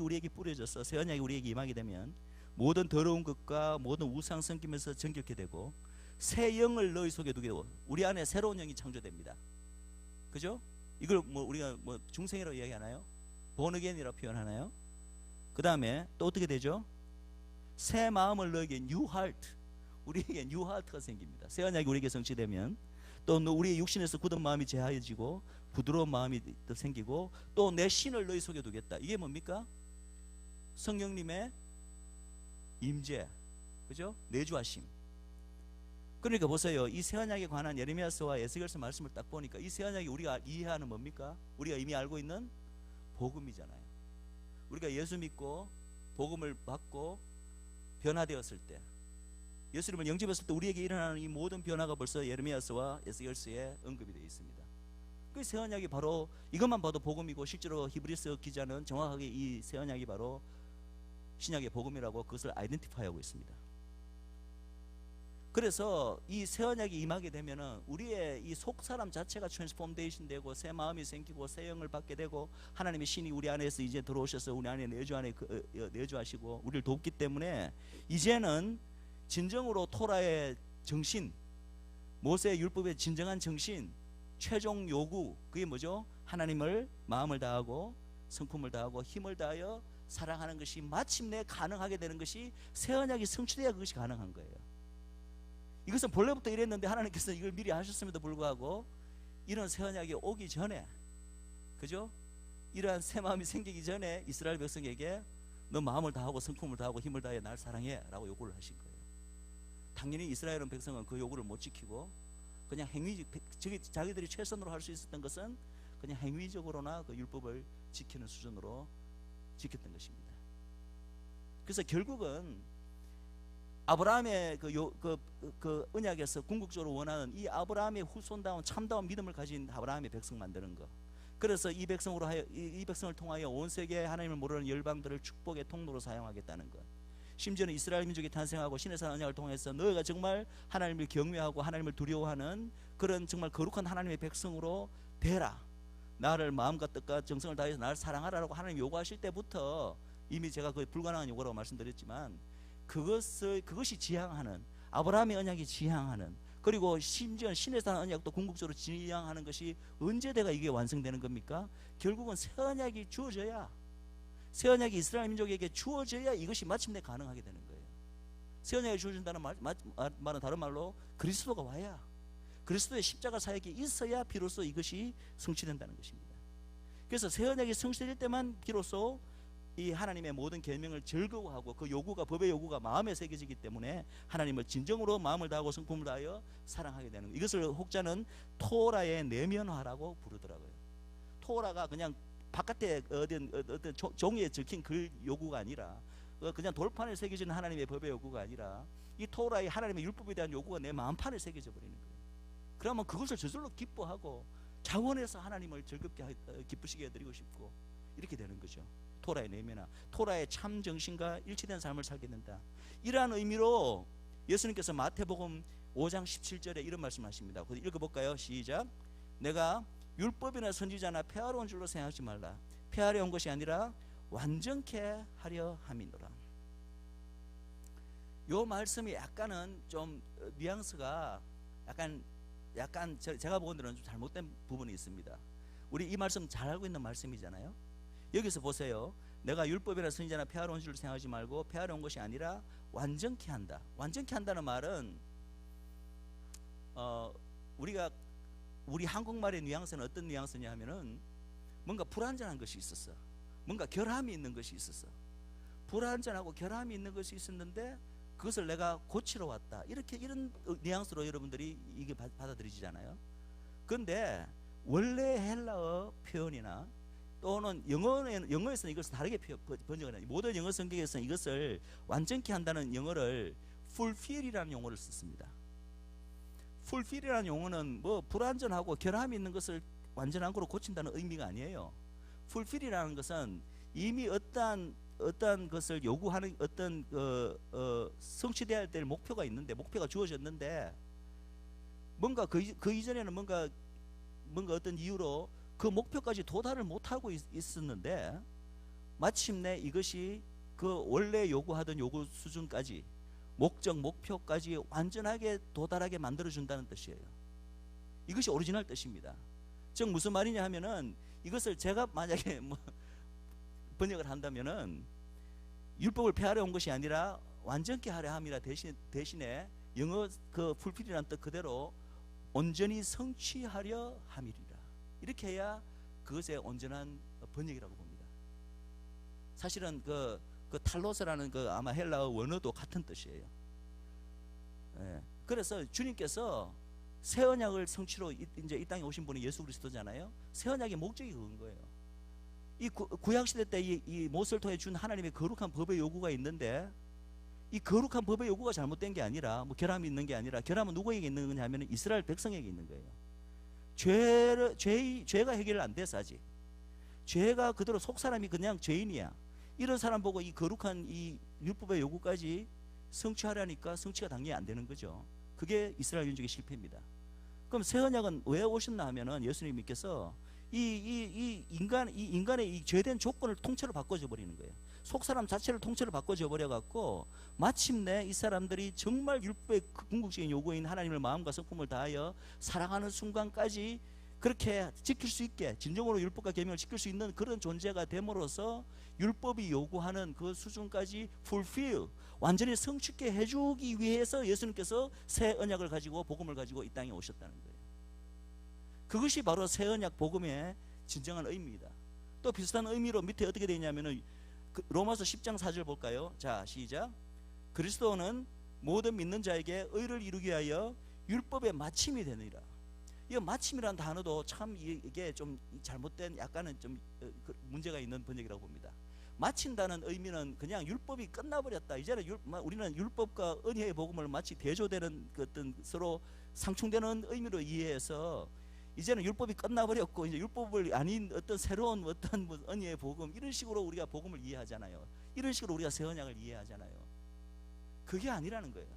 우리에게 뿌려져서 새 언약이 우리에게 임하게 되면 모든 더러운 것과 모든 우상 섬기면서 정결케 되고 새 영을 너희 속에 두게 되고 우리 안에 새로운 영이 창조됩니다. 그죠? 이걸 뭐 우리가 뭐 중생이라고 이야기하나요? 본어게인이라고 표현하나요? 그 다음에 또 어떻게 되죠? 새 마음을 너에게 new heart, 우리에게 new heart가 생깁니다. 새 언약이 우리에게 성취되면 또 우리의 육신에서 굳은 마음이 제하여지고 부드러운 마음이 또 생기고 또 내 신을 너희 속에 두겠다. 이게 뭡니까? 성령님의 임재, 그죠? 내주하심. 그러니까 보세요. 이 새 언약에 관한 예레미야서와 에스겔서 말씀을 딱 보니까 이 새 언약이 우리가 이해하는 뭡니까? 우리가 이미 알고 있는 복음이잖아요. 우리가 예수 믿고 복음을 받고 변화되었을 때, 예수님을 영접했을 때 우리에게 일어나는 이 모든 변화가 벌써 예레미야서와 에스겔서에 언급이 되어 있습니다. 그 새 언약이 바로 이것만 봐도 복음이고, 실제로 히브리서 기자는 정확하게 이 새 언약이 바로 신약의 복음이라고 그것을 아이덴티파이하고 있습니다. 그래서 이 새 언약이 임하게 되면은 우리의 이 속 사람 자체가 트랜스포메이션 되고 새 마음이 생기고 새 영을 받게 되고 하나님의 신이 우리 안에서 이제 들어오셔서 우리 안에 내주하시고 우리를 돕기 때문에 이제는 진정으로 토라의 정신, 모세의 율법의 진정한 정신, 최종 요구, 그게 뭐죠? 하나님을 마음을 다하고 성품을 다하고 힘을 다하여 사랑하는 것이 마침내 가능하게 되는 것이 새 언약이 성취돼야 그것이 가능한 거예요. 이것은 본래부터 이랬는데 하나님께서 이걸 미리 하셨음에도 불구하고 이런 새 언약이 오기 전에, 그죠? 이러한 새 마음이 생기기 전에 이스라엘 백성에게 너 마음을 다하고 성품을 다하고 힘을 다해 날 사랑해 라고 요구를 하신 거예요. 당연히 이스라엘 백성은 그 요구를 못 지키고 그냥 자기들이 최선으로 할 수 있었던 것은 그냥 행위적으로나 그 율법을 지키는 수준으로 지켰던 것입니다. 그래서 결국은 아브라함의 그 언약에서 궁극적으로 원하는 이 아브라함의 후손다운 참다운 믿음을 가진 아브라함의 백성 만드는 것. 그래서 이 백성을 통하여 온 세계에 하나님을 모르는 열방들을 축복의 통로로 사용하겠다는 것. 심지어는 이스라엘 민족이 탄생하고 신의 산 언약을 통해서 너희가 정말 하나님을 경외하고 하나님을 두려워하는 그런 정말 거룩한 하나님의 백성으로 되라. 나를 마음과 뜻과 정성을 다해서 나를 사랑하라고 하나님 요구하실 때부터 이미 제가 그 불가능한 요구라고 말씀드렸지만 그것이 지향하는 아브라함의 언약이 지향하는, 그리고 심지어 신의 산 언약도 궁극적으로 지향하는 것이 언제대가 이게 완성되는 겁니까? 결국은 새 언약이 주어져야, 새 언약이 이스라엘 민족에게 주어져야 이것이 마침내 가능하게 되는 거예요. 새 언약이 주어진다는 말은 다른 말로 그리스도가 와야, 그리스도의 십자가 사역이 있어야 비로소 이것이 성취된다는 것입니다. 그래서 새 언약이 성취될 때만 비로소 이 하나님의 모든 계명을 즐거워하고 그 요구가, 법의 요구가 마음에 새겨지기 때문에 하나님을 진정으로 마음을 다하고 성품을 다하여 사랑하게 되는 것. 이것을 혹자는 토라의 내면화라고 부르더라고요. 토라가 그냥 바깥에 어떤 종이에 적힌 글 요구가 아니라, 그냥 돌판에 새겨진 하나님의 법의 요구가 아니라 이 토라의 하나님의 율법에 대한 요구가 내 마음판에 새겨져 버리는 거예요. 그러면 그것을 저절로 기뻐하고 자원해서 하나님을 즐겁게 기쁘시게 해드리고 싶고 이렇게 되는 거죠. 토라의 내면화, 토라의 참 정신과 일치된 삶을 살게 된다. 이러한 의미로 예수님께서 마태복음 5장 17절에 이런 말씀하십니다. 읽어볼까요? 시작. 내가 율법이나 선지자나 폐하러 온 줄로 생각하지 말라. 폐하려 온 것이 아니라 완전케 하려 함이노라. 요 말씀이 약간은 좀 뉘앙스가 약간 제가 보기에는 좀 잘못된 부분이 있습니다. 우리 이 말씀 잘 알고 있는 말씀이잖아요. 여기서 보세요. 내가 율법이나 선지자나 폐하러 온 줄로 생각하지 말고 폐하러 온 것이 아니라 완전케 한다. 완전케 한다는 말은 우리 한국말의 뉘앙스는 어떤 뉘앙스냐 하면은 뭔가 불완전한 것이 있었어. 뭔가 결함이 있는 것이 있었어. 불완전하고 결함이 있는 것이 있었는데 그것을 내가 고치러 왔다. 이런 뉘앙스로 여러분들이 이게 받아들이잖아요. 그런데 원래 헬라어 표현이나 또는 영어에서는 이것을 다르게 번역을 해요. 모든 영어 성경에서는 이것을 완전케 한다는 영어를 fulfill이라는 용어를 썼습니다. fulfill이라는 용어는 뭐 불완전하고 결함이 있는 것을 완전한 거로 고친다는 의미가 아니에요. fulfill이라는 것은 이미 어떠한 것을 요구하는 어떤 성취되어야 될 목표가 있는데, 목표가 주어졌는데 뭔가 그 이전에는 뭔가 어떤 이유로 그 목표까지 도달을 못하고 있었는데 마침내 이것이 그 원래 요구하던 요구 수준까지, 목적 목표까지 완전하게 도달하게 만들어준다는 뜻이에요. 이것이 오리지널 뜻입니다. 즉 무슨 말이냐 하면은, 이것을 제가 만약에 뭐 번역을 한다면은, 율법을 폐하려 온 것이 아니라 완전케 하려 함이라 대신에 영어 그 풀필이라는 뜻 그대로 온전히 성취하려 함이리라. 이렇게 해야 그것의 온전한 번역이라고 봅니다. 사실은 그 탈로스라는 그 아마 헬라어 원어도 같은 뜻이에요. 예. 그래서 주님께서 새 언약을 성취로 이제 이 땅에 오신 분이 예수 그리스도잖아요. 새 언약의 목적이 그건 거예요. 이 구약 시대 때 이 모세를 통해 준 하나님의 거룩한 법의 요구가 있는데, 이 거룩한 법의 요구가 잘못된 게 아니라, 뭐 결함이 있는 게 아니라, 결함은 누구에게 있는 거냐 하면 이스라엘 백성에게 있는 거예요. 죄가 해결 안 돼서 아직. 죄가 그대로 속 사람이 그냥 죄인이야. 이런 사람 보고 이 거룩한 이 율법의 요구까지 성취하려니까 성취가 당연히 안 되는 거죠. 그게 이스라엘 민족의 실패입니다. 그럼 새 언약은 왜 오셨나 하면은, 예수님께서 이 인간의 이 죄된 조건을 통째로 바꿔줘 버리는 거예요. 속 사람 자체를 통째로 바꿔줘 버려 갖고, 마침내 이 사람들이 정말 율법의 궁극적인 요구인 하나님을 마음과 성품을 다하여 사랑하는 순간까지 그렇게 지킬 수 있게, 진정으로 율법과 계명을 지킬 수 있는 그런 존재가 됨으로써 율법이 요구하는 그 수준까지 fulfill, 완전히 성취케 해주기 위해서 예수님께서 새 언약을 가지고, 복음을 가지고 이 땅에 오셨다는 거예요. 그것이 바로 새 언약 복음의 진정한 의미입니다. 또 비슷한 의미로 밑에 어떻게 되어 있냐면은, 로마서 10장 4절 볼까요? 자, 시작. 그리스도는 모든 믿는 자에게 의를 이루기 위하여 율법의 마침이 되느니라. 이 마침이라는 단어도 참 이게 좀 잘못된, 약간은 좀 문제가 있는 번역이라고 봅니다. 마친다는 의미는 그냥 율법이 끝나버렸다, 이제는 우리는 율법과 은혜의 복음을 마치 대조되는 그 어떤 서로 상충되는 의미로 이해해서, 이제는 율법이 끝나버렸고 이제 율법을 아닌 어떤 새로운 어떤 은혜의 복음, 이런 식으로 우리가 복음을 이해하잖아요. 이런 식으로 우리가 새 언약을 이해하잖아요. 그게 아니라는 거예요.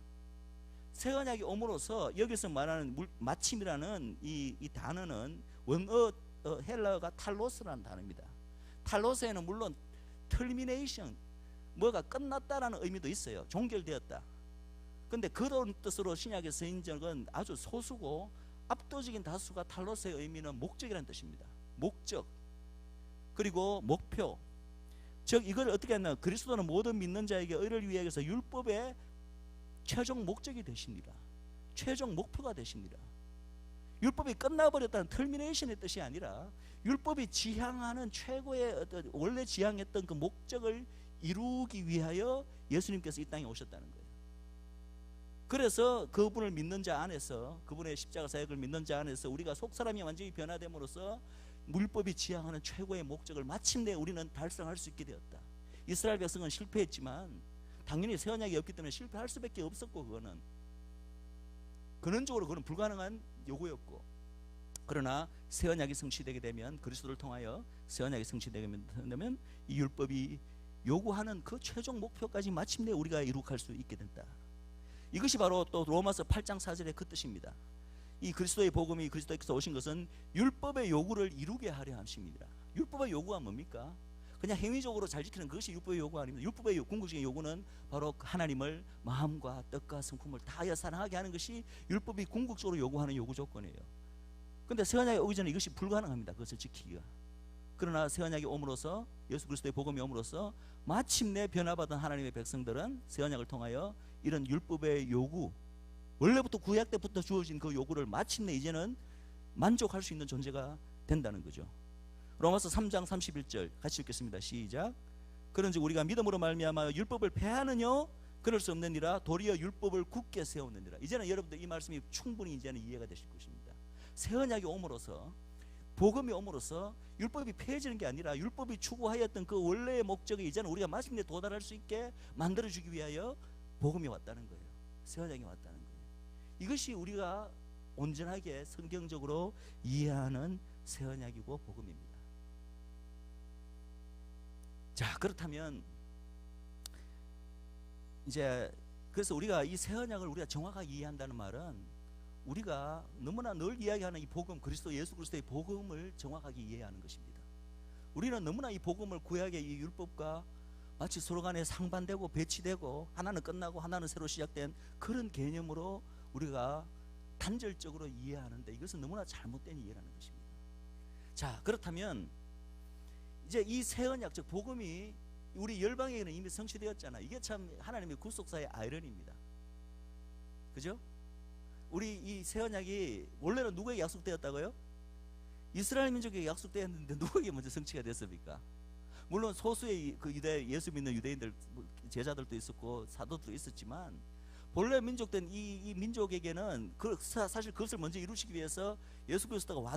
새 언약이 옴으로써 여기서 말하는 마침이라는 이 단어는 원어 헬라어가 탈로스라는 단어입니다. 탈로스에는 물론 termination, 뭐가 끝났다라는 의미도 있어요. 종결되었다. 근데 그런 뜻으로 신약에 쓰인 적은 아주 소수고, 압도적인 다수가 탈로스의 의미는 목적이라는 뜻입니다. 목적, 그리고 목표. 즉 이걸 어떻게 했나, 그리스도는 모든 믿는 자에게 의를 위해서 율법의 최종 목적이 되십니다. 최종 목표가 되십니다. 율법이 끝나버렸다는 터미네이션의 뜻이 아니라, 율법이 지향하는 최고의 어떤 원래 지향했던 그 목적을 이루기 위하여 예수님께서 이 땅에 오셨다는 거예요. 그래서 그분을 믿는 자 안에서, 그분의 십자가 사역을 믿는 자 안에서 우리가 속사람이 완전히 변화됨으로써 율법이 지향하는 최고의 목적을 마침내 우리는 달성할 수 있게 되었다. 이스라엘 백성은 실패했지만 당연히 새 언약이 없기 때문에 실패할 수밖에 없었고, 근원적으로 그건 불가능한 요구였고, 그러나 새 언약이 성취되게 되면, 그리스도를 통하여 새 언약이 성취되게 되면 이 율법이 요구하는 그 최종 목표까지 마침내 우리가 이룩할 수 있게 된다. 이것이 바로 또 로마서 8장 4절의 그 뜻입니다. 이 그리스도의 복음이, 그리스도께서 오신 것은 율법의 요구를 이루게 하려 하십니다. 율법의 요구가 뭡니까? 그냥 행위적으로 잘 지키는 그것이 율법의 요구 아닙니다. 율법의 궁극적인 요구는 바로 하나님을 마음과 뜻과 성품을 다하여 사랑하게 하는 것이 율법이 궁극적으로 요구하는 요구 조건이에요. 그런데 새 언약이 오기 전에 이것이 불가능합니다. 그것을 지키기가. 그러나 새 언약이 옴으로써, 예수 그리스도의 복음이 옴으로써 마침내 변화받은 하나님의 백성들은 새 언약을 통하여 이런 율법의 요구, 원래부터 구약 때부터 주어진 그 요구를 마침내 이제는 만족할 수 있는 존재가 된다는 거죠. 로마서 3장 31절 같이 읽겠습니다. 시작. 그런즉 우리가 믿음으로 말미암아 율법을 폐하느뇨? 그럴 수 없느니라. 도리어 율법을 굳게 세우느니라. 이제는 여러분들 이 말씀이 충분히 이제는 이해가 되실 것입니다. 새 언약이 옴으로써, 복음이 옴으로써 율법이 폐해지는 게 아니라, 율법이 추구하였던 그 원래의 목적이 이제는 우리가 마침내 도달할 수 있게 만들어주기 위하여 복음이 왔다는 거예요. 새 언약이 왔다는 거예요. 이것이 우리가 온전하게 성경적으로 이해하는 새 언약이고 복음입니다. 자, 그렇다면 이제 그래서 우리가 이 새 언약을 우리가 정확하게 이해한다는 말은, 우리가 너무나 늘 이야기하는 이 복음, 그리스도 예수 그리스도의 복음을 정확하게 이해하는 것입니다. 우리는 너무나 이 복음을 구약의 이 율법과 마치 서로 간에 상반되고 배치되고 하나는 끝나고 하나는 새로 시작된 그런 개념으로 우리가 단절적으로 이해하는데 이것은 너무나 잘못된 이해라는 것입니다. 자, 그렇다면 이제 이 새 언약 즉 복음이 우리 열방에게는 이미 성취되었잖아. 이게 참 하나님의 구속사의 아이러니입니다. 그죠? 우리 이 새 언약이 원래는 누구에게 약속되었다고요? 이스라엘 민족에게 약속되었는데 누구에게 먼저 성취가 됐습니까? 물론 소수의 그 유대 예수 믿는 유대인들 제자들도 있었고 사도들도 있었지만 본래 민족된 이 민족에게는 사실 그것을 먼저 이루시기 위해서 예수 그리스도가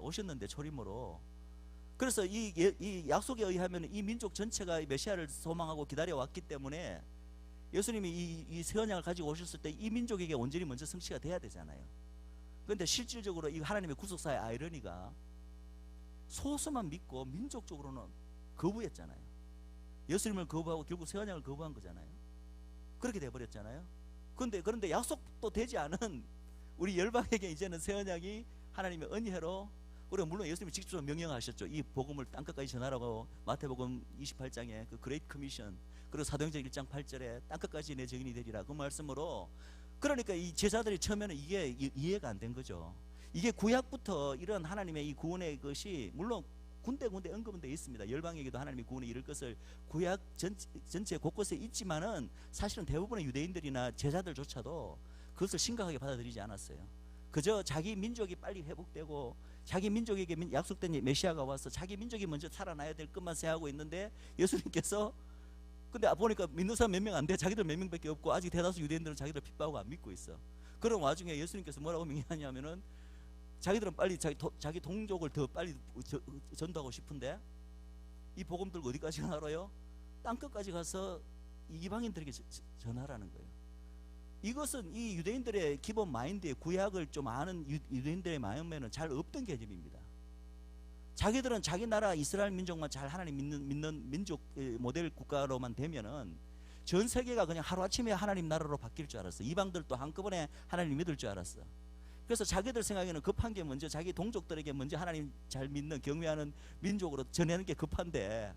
오셨는데 초림으로. 그래서 이 약속에 의하면 이 민족 전체가 메시아를 소망하고 기다려왔기 때문에 예수님이 이 새 언약을 가지고 오셨을 때 이 민족에게 온전히 먼저 성취가 돼야 되잖아요. 그런데 실질적으로 이 하나님의 구속사의 아이러니가 소수만 믿고 민족적으로는 거부했잖아요. 예수님을 거부하고 결국 새 언약을 거부한 거잖아요. 그렇게 돼버렸잖아요. 그런데 약속도 되지 않은 우리 열방에게 이제는 새 언약이 하나님의 은혜로, 그리고 물론 예수님이 직접 명령하셨죠. 이 복음을 땅끝까지 전하라고 마태복음 28장에 그 그레이트 커미션, 그리고 사도행전 1장 8절에 땅끝까지 내 증인이 되리라 그 말씀으로. 그러니까 이 제자들이 처음에는 이게 이해가 안 된 거죠. 이게 구약부터 이런 하나님의 이 구원의 것이 물론 군데군데 언급은 되어 있습니다. 열방에게도 하나님의 구원에 이를 것을 구약 전체 곳곳에 있지만은 사실은 대부분의 유대인들이나 제자들조차도 그것을 심각하게 받아들이지 않았어요. 그저 자기 민족이 빨리 회복되고 자기 민족에게 약속된 메시아가 와서 자기 민족이 먼저 살아나야 될 것만 생각하고 있는데 예수님께서 근데 보니까 믿는 사람 몇 명 안 돼. 자기들 몇 명밖에 없고 아직 대다수 유대인들은 자기들 핍박하고 안 믿고 있어. 그런 와중에 예수님께서 뭐라고 명령하냐면은 자기들은 빨리 자기 동족을 더 빨리 전도하고 싶은데 이 복음 들고 어디까지 가나요? 땅끝까지 가서 이방인들에게 전하라는 거예요. 이것은 이 유대인들의 기본 마인드에 구약을 좀 아는 유대인들의 마음에는 잘 없던 개념입니다. 자기들은 자기 나라 이스라엘 민족만 잘 하나님 믿는 민족 모델 국가로만 되면은 전 세계가 그냥 하루아침에 하나님 나라로 바뀔 줄 알았어. 이방들도 한꺼번에 하나님 믿을 줄 알았어. 그래서 자기들 생각에는 급한 게 먼저 자기 동족들에게 먼저 하나님 잘 믿는 경외하는 민족으로 전하는 게 급한데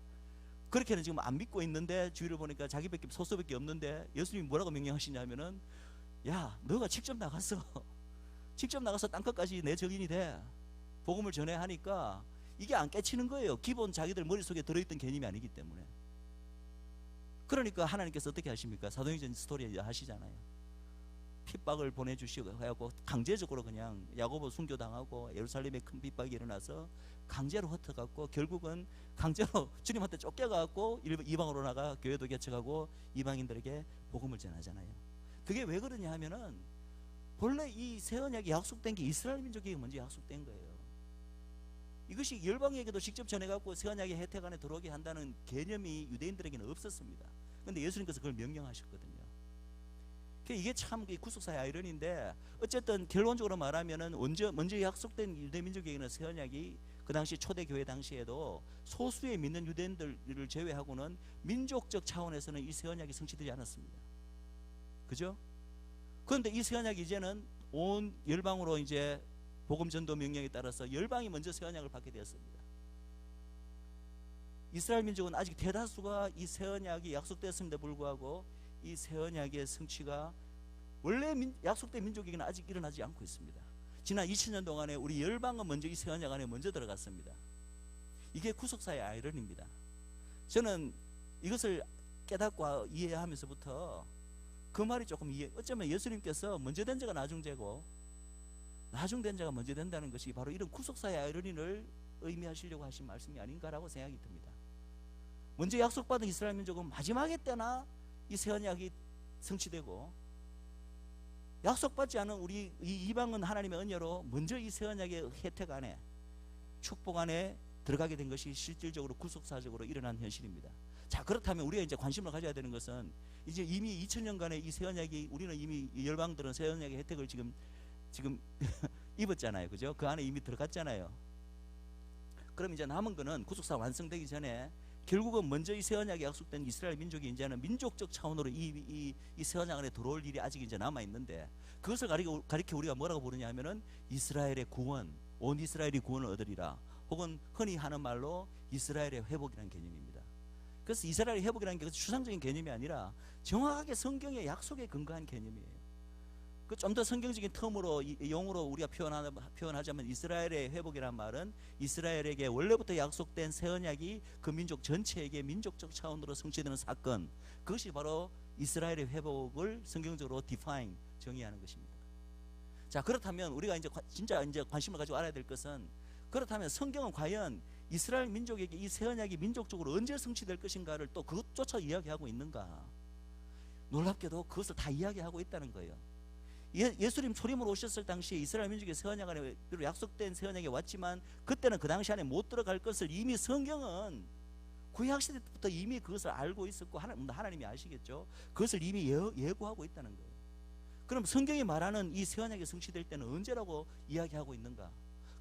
그렇게는 지금 안 믿고 있는데 주위를 보니까 자기밖에 소수밖에 없는데 예수님이 뭐라고 명령하시냐면은 야 너가 직접 나가서 땅끝까지 내 증인이 돼 복음을 전해야 하니까 이게 안 깨치는 거예요. 기본 자기들 머릿속에 들어있던 개념이 아니기 때문에. 그러니까 하나님께서 어떻게 하십니까? 사도행전 스토리 하시잖아요. 핍박을 보내주시고 하고 강제적으로 그냥 야고보 순교당하고 예루살렘에 큰 핍박이 일어나서 강제로 흩어갔고 결국은 강제로 주님한테 쫓겨가고 이방으로 나가 교회도 개척하고 이방인들에게 복음을 전하잖아요. 그게 왜 그러냐 하면은 본래 이 새 언약이 약속된 게 이스라엘 민족에게 먼저 약속된 거예요. 이것이 열방에게도 직접 전해갖고 새 언약의 혜택 안에 들어오게 한다는 개념이 유대인들에게는 없었습니다. 그런데 예수님께서 그걸 명령하셨거든요. 이게 참 구속사의 아이러니인데 어쨌든 결론적으로 말하면은 먼저 약속된 유대민족에게는 새 언약이 그 당시 초대교회 당시에도 소수의 믿는 유대인들을 제외하고는 민족적 차원에서는 이 새 언약이 성취되지 않았습니다. 그죠? 그런데 이 새 언약이 이제는 온 열방으로 이제 복음 전도 명령에 따라서 열방이 먼저 새 언약을 받게 되었습니다. 이스라엘 민족은 아직 대다수가 이 새 언약이 약속되었음에도 불구하고 이 새 언약의 성취가 원래 약속된 민족에게는 아직 일어나지 않고 있습니다. 지난 2000년 동안에 우리 열방은 먼저 이 새 언약 안에 먼저 들어갔습니다. 이게 구속사의 아이러니입니다. 저는 이것을 깨닫고 이해하면서부터 그 말이 조금 어쩌면 예수님께서 먼저 된 자가 나중되고 나중된 자가 먼저 된다는 것이 바로 이런 구속사의 아이러니를 의미하시려고 하신 말씀이 아닌가라고 생각이 듭니다. 먼저 약속받은 이스라엘 민족은 마지막에 때나 이 새 언약이 성취되고 약속받지 않은 우리 이 이방은 하나님의 은혜로 먼저 이 새 언약의 혜택 안에 축복 안에 들어가게 된 것이 실질적으로 구속사적으로 일어난 현실입니다. 자, 그렇다면 우리가 이제 관심을 가져야 되는 것은 이제 이미 2000년간의 이 새 언약이 우리는 이미 열방들은 새 언약의 혜택을 지금 입었잖아요. 그죠? 그 안에 이미 들어갔잖아요. 그럼 이제 남은 거는 구속사 완성되기 전에 결국은 먼저 이 새 언약에 약속된 이스라엘 민족이 이제는 민족적 차원으로 이 새 언약 안에 들어올 일이 아직 이제 남아 있는데 그것을 가리켜 우리가 뭐라고 부르냐 하면은 이스라엘의 구원, 온 이스라엘이 구원을 얻으리라. 혹은 흔히 하는 말로 이스라엘의 회복이라는 개념입니다. 그래서 이스라엘의 회복이라는 게 추상적인 개념이 아니라 정확하게 성경의 약속에 근거한 개념이에요. 그 좀 더 성경적인 텀으로 용어로 우리가 표현하자면 이스라엘의 회복이란 말은 이스라엘에게 원래부터 약속된 새 언약이 그 민족 전체에게 민족적 차원으로 성취되는 사건, 그것이 바로 이스라엘의 회복을 성경적으로 define, 정의하는 것입니다. 자, 그렇다면 우리가 진짜 관심을 가지고 알아야 될 것은, 그렇다면 성경은 과연 이스라엘 민족에게 이 새 언약이 민족적으로 언제 성취될 것인가를 또 그것조차 이야기하고 있는가? 놀랍게도 그것을 다 이야기하고 있다는 거예요. 예수님 초림으로 오셨을 당시에 이스라엘 민족의 새 언약 안에 약속된 새 언약이 왔지만 그때는 그 당시 안에 못 들어갈 것을 이미 성경은 구약시대 때부터 이미 그것을 알고 있었고, 하나님이 아시겠죠? 그것을 이미 예고하고 있다는 거예요. 그럼 성경이 말하는 이 새 언약이 성취될 때는 언제라고 이야기하고 있는가?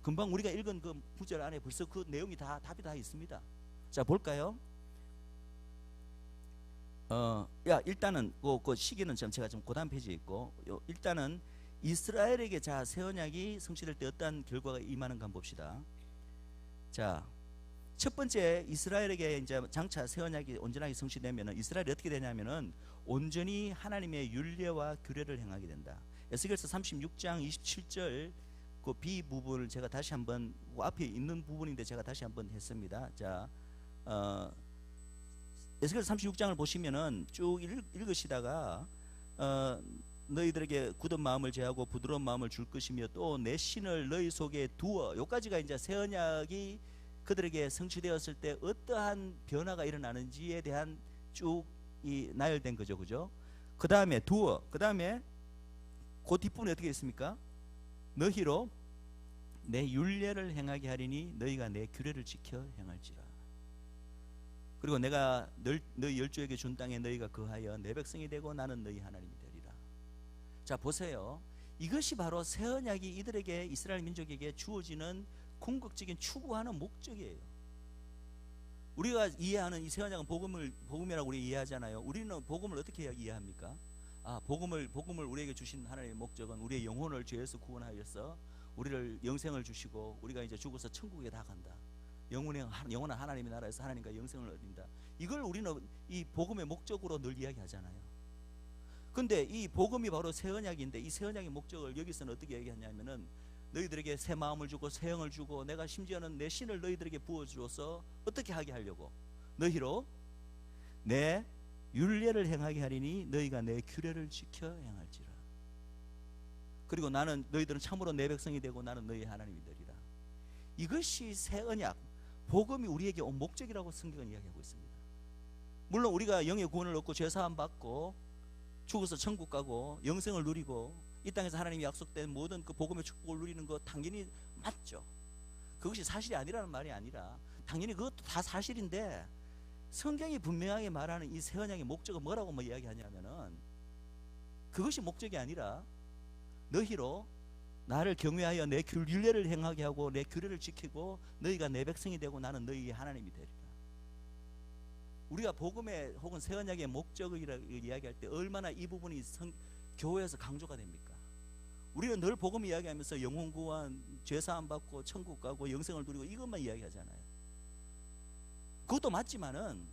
금방 우리가 읽은 그 구절 안에 벌써 그 내용이 답이 다 있습니다. 자, 볼까요? 일단은 그 시기는 제가 좀 고단 페이지에 있고, 일단은 이스라엘에게 새 언약이 성취될 때 어떠한 결과가 임하는가 한번 봅시다. 자, 첫 번째, 이스라엘에게 이제 장차 새 언약이 온전하게 성취되면은 이스라엘이 어떻게 되냐면은 온전히 하나님의 율례와 규례를 행하게 된다. 에스겔서 36장 27절 그 B 부분을 제가 다시 한번, 그 앞에 있는 부분인데 제가 다시 한번 했습니다. 자, 에스겔 36장을 보시면은 쭉 읽으시다가 너희들에게 굳은 마음을 제하고 부드러운 마음을 줄 것이며 또 내 신을 너희 속에 두어, 요까지가 이제 새 언약이 그들에게 성취되었을 때 어떠한 변화가 일어나는지에 대한 쭉 나열된 거죠, 그죠? 그 다음에 두어, 그 다음에 그 뒷부분에 어떻게 있습니까? 너희로 내 율례를 행하게 하리니 너희가 내 규례를 지켜 행할지라. 그리고 내가 너희 열조에게 준 땅에 너희가 거하여 내 백성이 되고 나는 너희 하나님이 되리라. 자, 보세요. 이것이 바로 새 언약이 이들에게, 이스라엘 민족에게 주어지는 궁극적인 추구하는 목적이에요. 우리가 이해하는 이 새 언약은 복음이라고 우리 이해하잖아요. 우리는 복음을 어떻게 이해합니까? 복음을 우리에게 주신 하나님의 목적은 우리의 영혼을 죄에서 구원하여서 우리를 영생을 주시고 우리가 이제 죽어서 천국에 다 간다. 영원한 하나님의 나라에서 하나님과 영생을 얻는다. 이걸 우리는 이 복음의 목적으로 늘 이야기하잖아요. 근데 이 복음이 바로 새 언약인데, 이 새 언약의 목적을 여기서는 어떻게 얘기하냐면은 너희들에게 새 마음을 주고 새 영을 주고 내가 심지어는 내 신을 너희들에게 부어주어서 어떻게 하게 하려고? 너희로 내 율례를 행하게 하리니 너희가 내 규례를 지켜 행할지라. 그리고 나는, 너희들은 참으로 내 백성이 되고 나는 너희 하나님이 되리라. 이것이 새 언약, 복음이 우리에게 온 목적이라고 성경은 이야기하고 있습니다. 물론 우리가 영의 구원을 얻고 죄사함 받고 죽어서 천국 가고 영생을 누리고 이 땅에서 하나님이 약속된 모든 그 복음의 축복을 누리는 것 당연히 맞죠. 그것이 사실이 아니라는 말이 아니라 당연히 그것도 다 사실인데, 성경이 분명하게 말하는 이 새 언약의 목적은 뭐라고 이야기하냐면은 그것이 목적이 아니라 너희로 나를 경외하여 내 율례를 행하게 하고 내 규례를 지키고 너희가 내 백성이 되고 나는 너희의 하나님이 되리라. 우리가 복음의 혹은 새 언약의 목적이라고 이야기할 때 얼마나 이 부분이 교회에서 강조가 됩니까? 우리는 늘 복음 이야기하면서 영혼 구원, 죄사함 받고 천국 가고 영생을 누리고 이것만 이야기하잖아요. 그것도 맞지만은,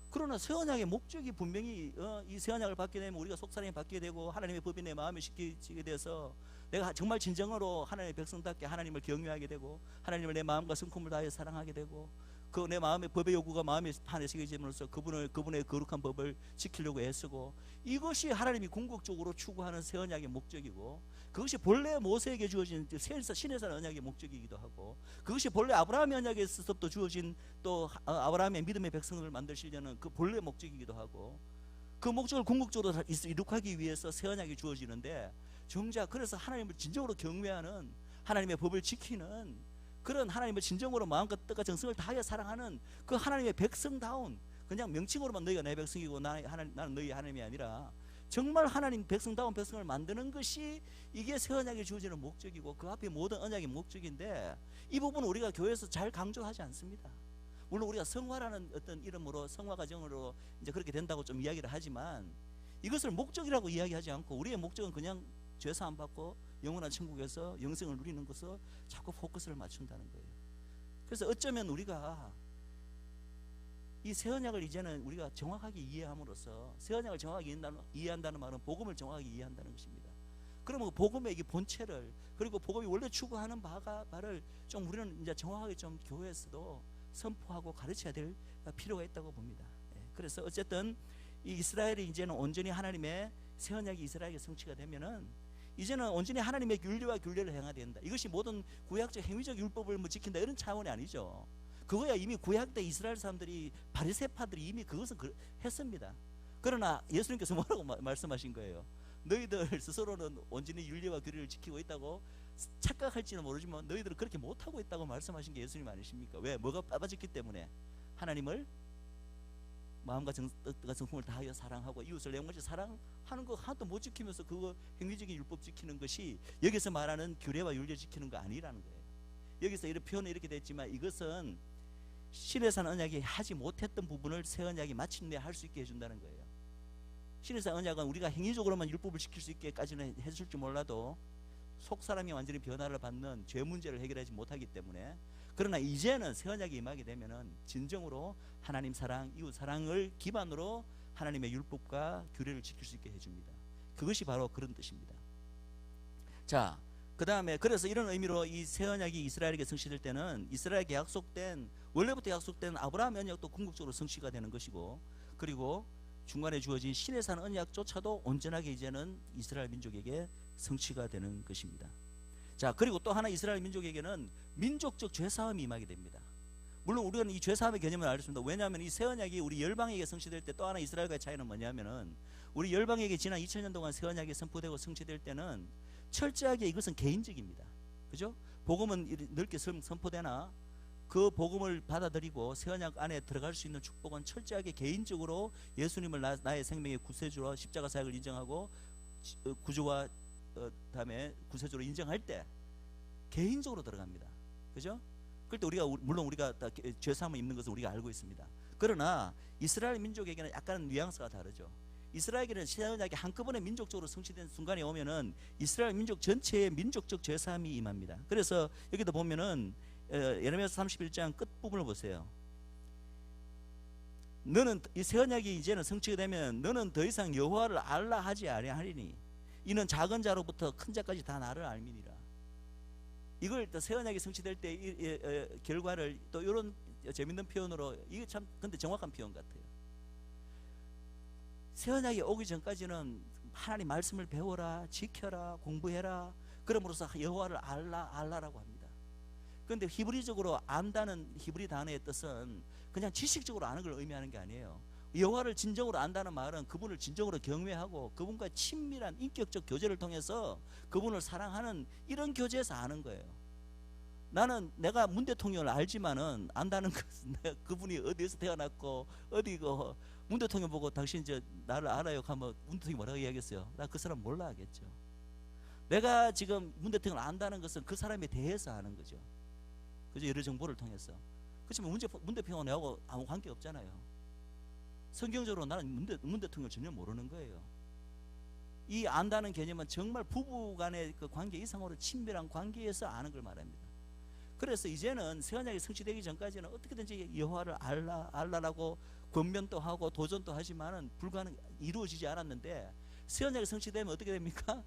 그러나 새 언약의 목적이 분명히 이 새 언약을 받게 되면 우리가 속사람이 받게 되고 하나님의 법이 내 마음에 식히게 되어서 내가 정말 진정으로 하나님의 백성답게 하나님을 경외하게 되고 하나님을 내 마음과 성품을 다해 사랑하게 되고 그 내 마음의 법의 요구가 마음에 판에 새겨짐으로써 그분의 거룩한 법을 지키려고 애쓰고, 이것이 하나님이 궁극적으로 추구하는 새 언약의 목적이고, 그것이 본래 모세에게 주어진 신에서 언약의 목적이기도 하고, 그것이 본래 아브라함의 언약에서부터 주어진 또 아브라함의 믿음의 백성을 만드시려는 그 본래 목적이기도 하고, 그 목적을 궁극적으로 이룩하기 위해서 새 언약이 주어지는데, 정작 그래서 하나님을 진정으로 경외하는, 하나님의 법을 지키는 그런 하나님을 진정으로 마음과 뜻과 정성을 다하여 사랑하는 그 하나님의 백성다운, 그냥 명칭으로만 너희가 내 백성이고 나는 너희 하나님이 아니라 정말 하나님 백성다운 백성을 만드는 것이 이게 새 언약에 주어지는 목적이고 그 앞에 모든 언약의 목적인데, 이 부분은 우리가 교회에서 잘 강조하지 않습니다. 물론 우리가 성화라는 어떤 이름으로, 성화 과정으로 이제 그렇게 된다고 좀 이야기를 하지만, 이것을 목적이라고 이야기하지 않고 우리의 목적은 그냥 죄사함 받고 영원한 천국에서 영생을 누리는 것을 자꾸 포커스를 맞춘다는 거예요. 그래서 어쩌면 우리가 이 새 언약을 이제는 우리가 정확하게 이해함으로써, 새 언약을 정확하게 이해한다는 말은 복음을 정확하게 이해한다는 것입니다. 그러면 복음의 이 본체를, 그리고 복음이 원래 추구하는 바를 좀 우리는 이제 정확하게 좀 교회에서도 선포하고 가르쳐야 될 필요가 있다고 봅니다. 그래서 어쨌든 이 이스라엘이 이제는 온전히 하나님의 새 언약이 이스라엘에게 성취가 되면은 이제는 온전히 하나님의 윤리와 균례를 행해야 된다. 이것이 모든 구약적 행위적 율법을 뭐 지킨다 이런 차원이 아니죠. 그거야 이미 구약 때 이스라엘 사람들이, 바리새파들이 이미 그것은 했습니다. 그러나 예수님께서 뭐라고 말씀하신 거예요? 너희들 스스로는 온전히 윤리와 규례를 지키고 있다고 착각할지는 모르지만 너희들은 그렇게 못하고 있다고 말씀하신 게 예수님 아니십니까? 왜? 뭐가 빠졌기 때문에? 하나님을 마음과 뜻과 성품을 다하여 사랑하고 이웃을 내 몸같이 사랑하는 거 하나도 못 지키면서 그거 행위적인 율법 지키는 것이 여기서 말하는 규례와 윤리 지키는 거 아니라는 거예요. 여기서 이런 표현이 이렇게 됐지만 이것은 신의 산 언약이 하지 못했던 부분을 새 언약이 마침내 할 수 있게 해준다는 거예요. 신의 산 언약은 우리가 행위적으로만 율법을 지킬 수 있게까지는 해줄 줄 몰라도 속 사람이 완전히 변화를 받는 죄 문제를 해결하지 못하기 때문에, 그러나 이제는 새 언약이 임하게 되면은 진정으로 하나님 사랑, 이웃 사랑을 기반으로 하나님의 율법과 규례를 지킬 수 있게 해줍니다. 그것이 바로 그런 뜻입니다. 자, 그 다음에 그래서 이런 의미로 이 새 언약이 이스라엘에게 성취될 때는 이스라엘에게 약속된, 원래부터 약속된 아브라함 언약도 궁극적으로 성취가 되는 것이고, 그리고 중간에 주어진 신의 산 언약조차도 온전하게 이제는 이스라엘 민족에게 성취가 되는 것입니다. 자, 그리고 또 하나 이스라엘 민족에게는 민족적 죄사함이 임하게 됩니다. 물론 우리는 이 죄사함의 개념을 알겠습니다. 왜냐하면 이 새 언약이 우리 열방에게 성취될 때 또 하나 이스라엘과의 차이는 뭐냐면은, 우리 열방에게 지난 2000년 동안 새 언약이 선포되고 성취될 때는 철저하게 이것은 개인적입니다. 그죠? 복음은 넓게 선포되나 그 복음을 받아들이고 새 언약 안에 들어갈 수 있는 축복은 철저하게 개인적으로 예수님을 나의 생명의 구세주로 십자가 사역을 인정하고 구주와 다음에 구세주로 인정할 때 개인적으로 들어갑니다. 그죠? 그럴 때 우리가, 물론 우리가 죄사함을 입는 것을 우리가 알고 있습니다. 그러나 이스라엘 민족에게는 약간 뉘앙스가 다르죠. 이스라엘에게는 새 언약이 한꺼번에 민족적으로 성취된 순간에 오면은 이스라엘 민족 전체의 민족적 죄사함이 임합니다. 그래서 여기도 보면은 예레미야서 31장 끝부분을 보세요. 너는, 이 새 언약이 이제는 성취가 되면 너는 더 이상 여호와를 알라 하지 아니하리니 이는 작은 자로부터 큰 자까지 다 나를 알미니라. 이걸 또 새 언약이 성취될 때 결과를 또 이런 재밌는 표현으로, 이게 참 근데 정확한 표현 같아요. 새 언약이 오기 전까지는 하나님 말씀을 배워라, 지켜라, 공부해라, 그럼으로써 여호와를 알라라고 합니다. 그런데 히브리적으로 안다는 히브리 단어의 뜻은 그냥 지식적으로 아는 걸 의미하는 게 아니에요. 여호와를 진정으로 안다는 말은 그분을 진정으로 경외하고 그분과 친밀한 인격적 교제를 통해서 그분을 사랑하는 이런 교제에서 아는 거예요. 나는 내가 문 대통령을 알지만은 안다는 것은 그분이 어디에서 태어났고 어디 문 대통령 보고 당신 이제 나를 알아요 하면 문 대통령이 뭐라고 이야기했어요? 나 그 사람 몰라 하겠죠. 내가 지금 문 대통령을 안다는 것은 그 사람에 대해서 아는 거죠. 그죠? 여러 정보를 통해서. 그렇지만 문 대통령은 내하고 아무 관계 없잖아요. 성경적으로 나는 문 대통령을 전혀 모르는 거예요. 이 안다는 개념은 정말 부부 간의 그 관계 이상으로 친밀한 관계에서 아는 걸 말합니다. 그래서 이제는 새 언약이 성취되기 전까지는 어떻게든지 여호와를 알라라고 권면도 하고 도전도 하지만은 이루어지지 않았는데, 새 언약이 성취되면 어떻게 됩니까?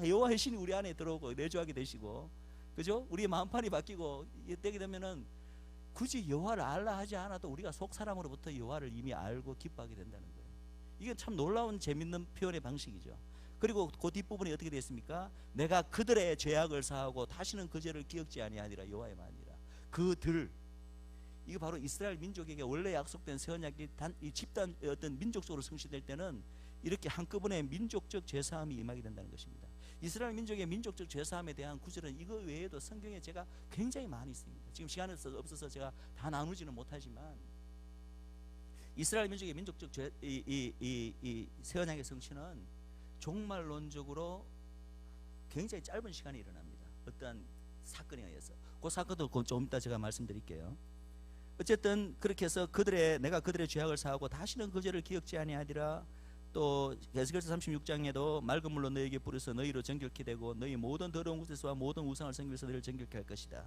여호와의 신이 우리 안에 들어오고 내주하게 되시고, 그죠? 우리의 마음판이 바뀌고 되게 되면은 굳이 여호와를 알라 하지 않아도 우리가 속 사람으로부터 여호와를 이미 알고 기뻐하게 된다는 거예요. 이게 참 놀라운 재밌는 표현의 방식이죠. 그리고 그 뒷부분이 어떻게 되어 있습니까? 내가 그들의 죄악을 사하고 다시는 그 죄를 기억지 아니하리라. 여호와의 말이라. 그들, 이거 바로 이스라엘 민족에게 원래 약속된 새 언약이 이 집단 어떤 민족적으로 성취될 때는 이렇게 한꺼번에 민족적 죄사함이 임하게 된다는 것입니다. 이스라엘 민족의 민족적 죄사함에 대한 구절은 이거 외에도 성경에 제가 굉장히 많이 있습니다. 지금 시간이 없어서 제가 다 나누지는 못하지만 이스라엘 민족의 민족적 새 언약의 성취는 종말론적으로 굉장히 짧은 시간에 일어납니다. 어떠한 사건에 의해서. 그 사건도 좀 이따 제가 말씀드릴게요. 어쨌든 그렇게 해서 내가 그들의 죄악을 사하고 다시는 그 죄를 기억지 아니하리라. 또 에스겔서 36장에도 맑은 물로 너에게 뿌려서 너희로 정결케 되고 너희 모든 더러운 곳에서와 모든 우상을 섬기면서 너희를 정결케 할 것이다.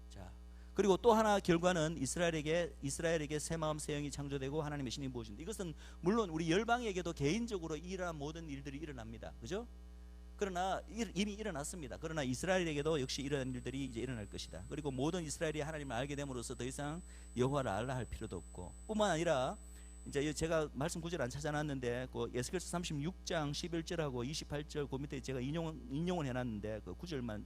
자, 그리고 또 하나 결과는 이스라엘에게 새 마음 새 영이 창조되고 하나님의 신이 부어진다. 이것은 물론 우리 열방에게도 개인적으로 이러한 모든 일들이 일어납니다. 그죠? 그러나 이미 일어났습니다. 그러나 이스라엘에게도 역시 이런 일들이 이제 일어날 것이다. 그리고 모든 이스라엘이 하나님을 알게 됨으로써 더 이상 여호와를 알라 할 필요도 없고, 뿐만 아니라 이제 제가 말씀 구절 안 찾아놨는데 그 에스겔서 36장 11절하고 28절 그 밑에 제가 인용을 해놨는데 그 구절만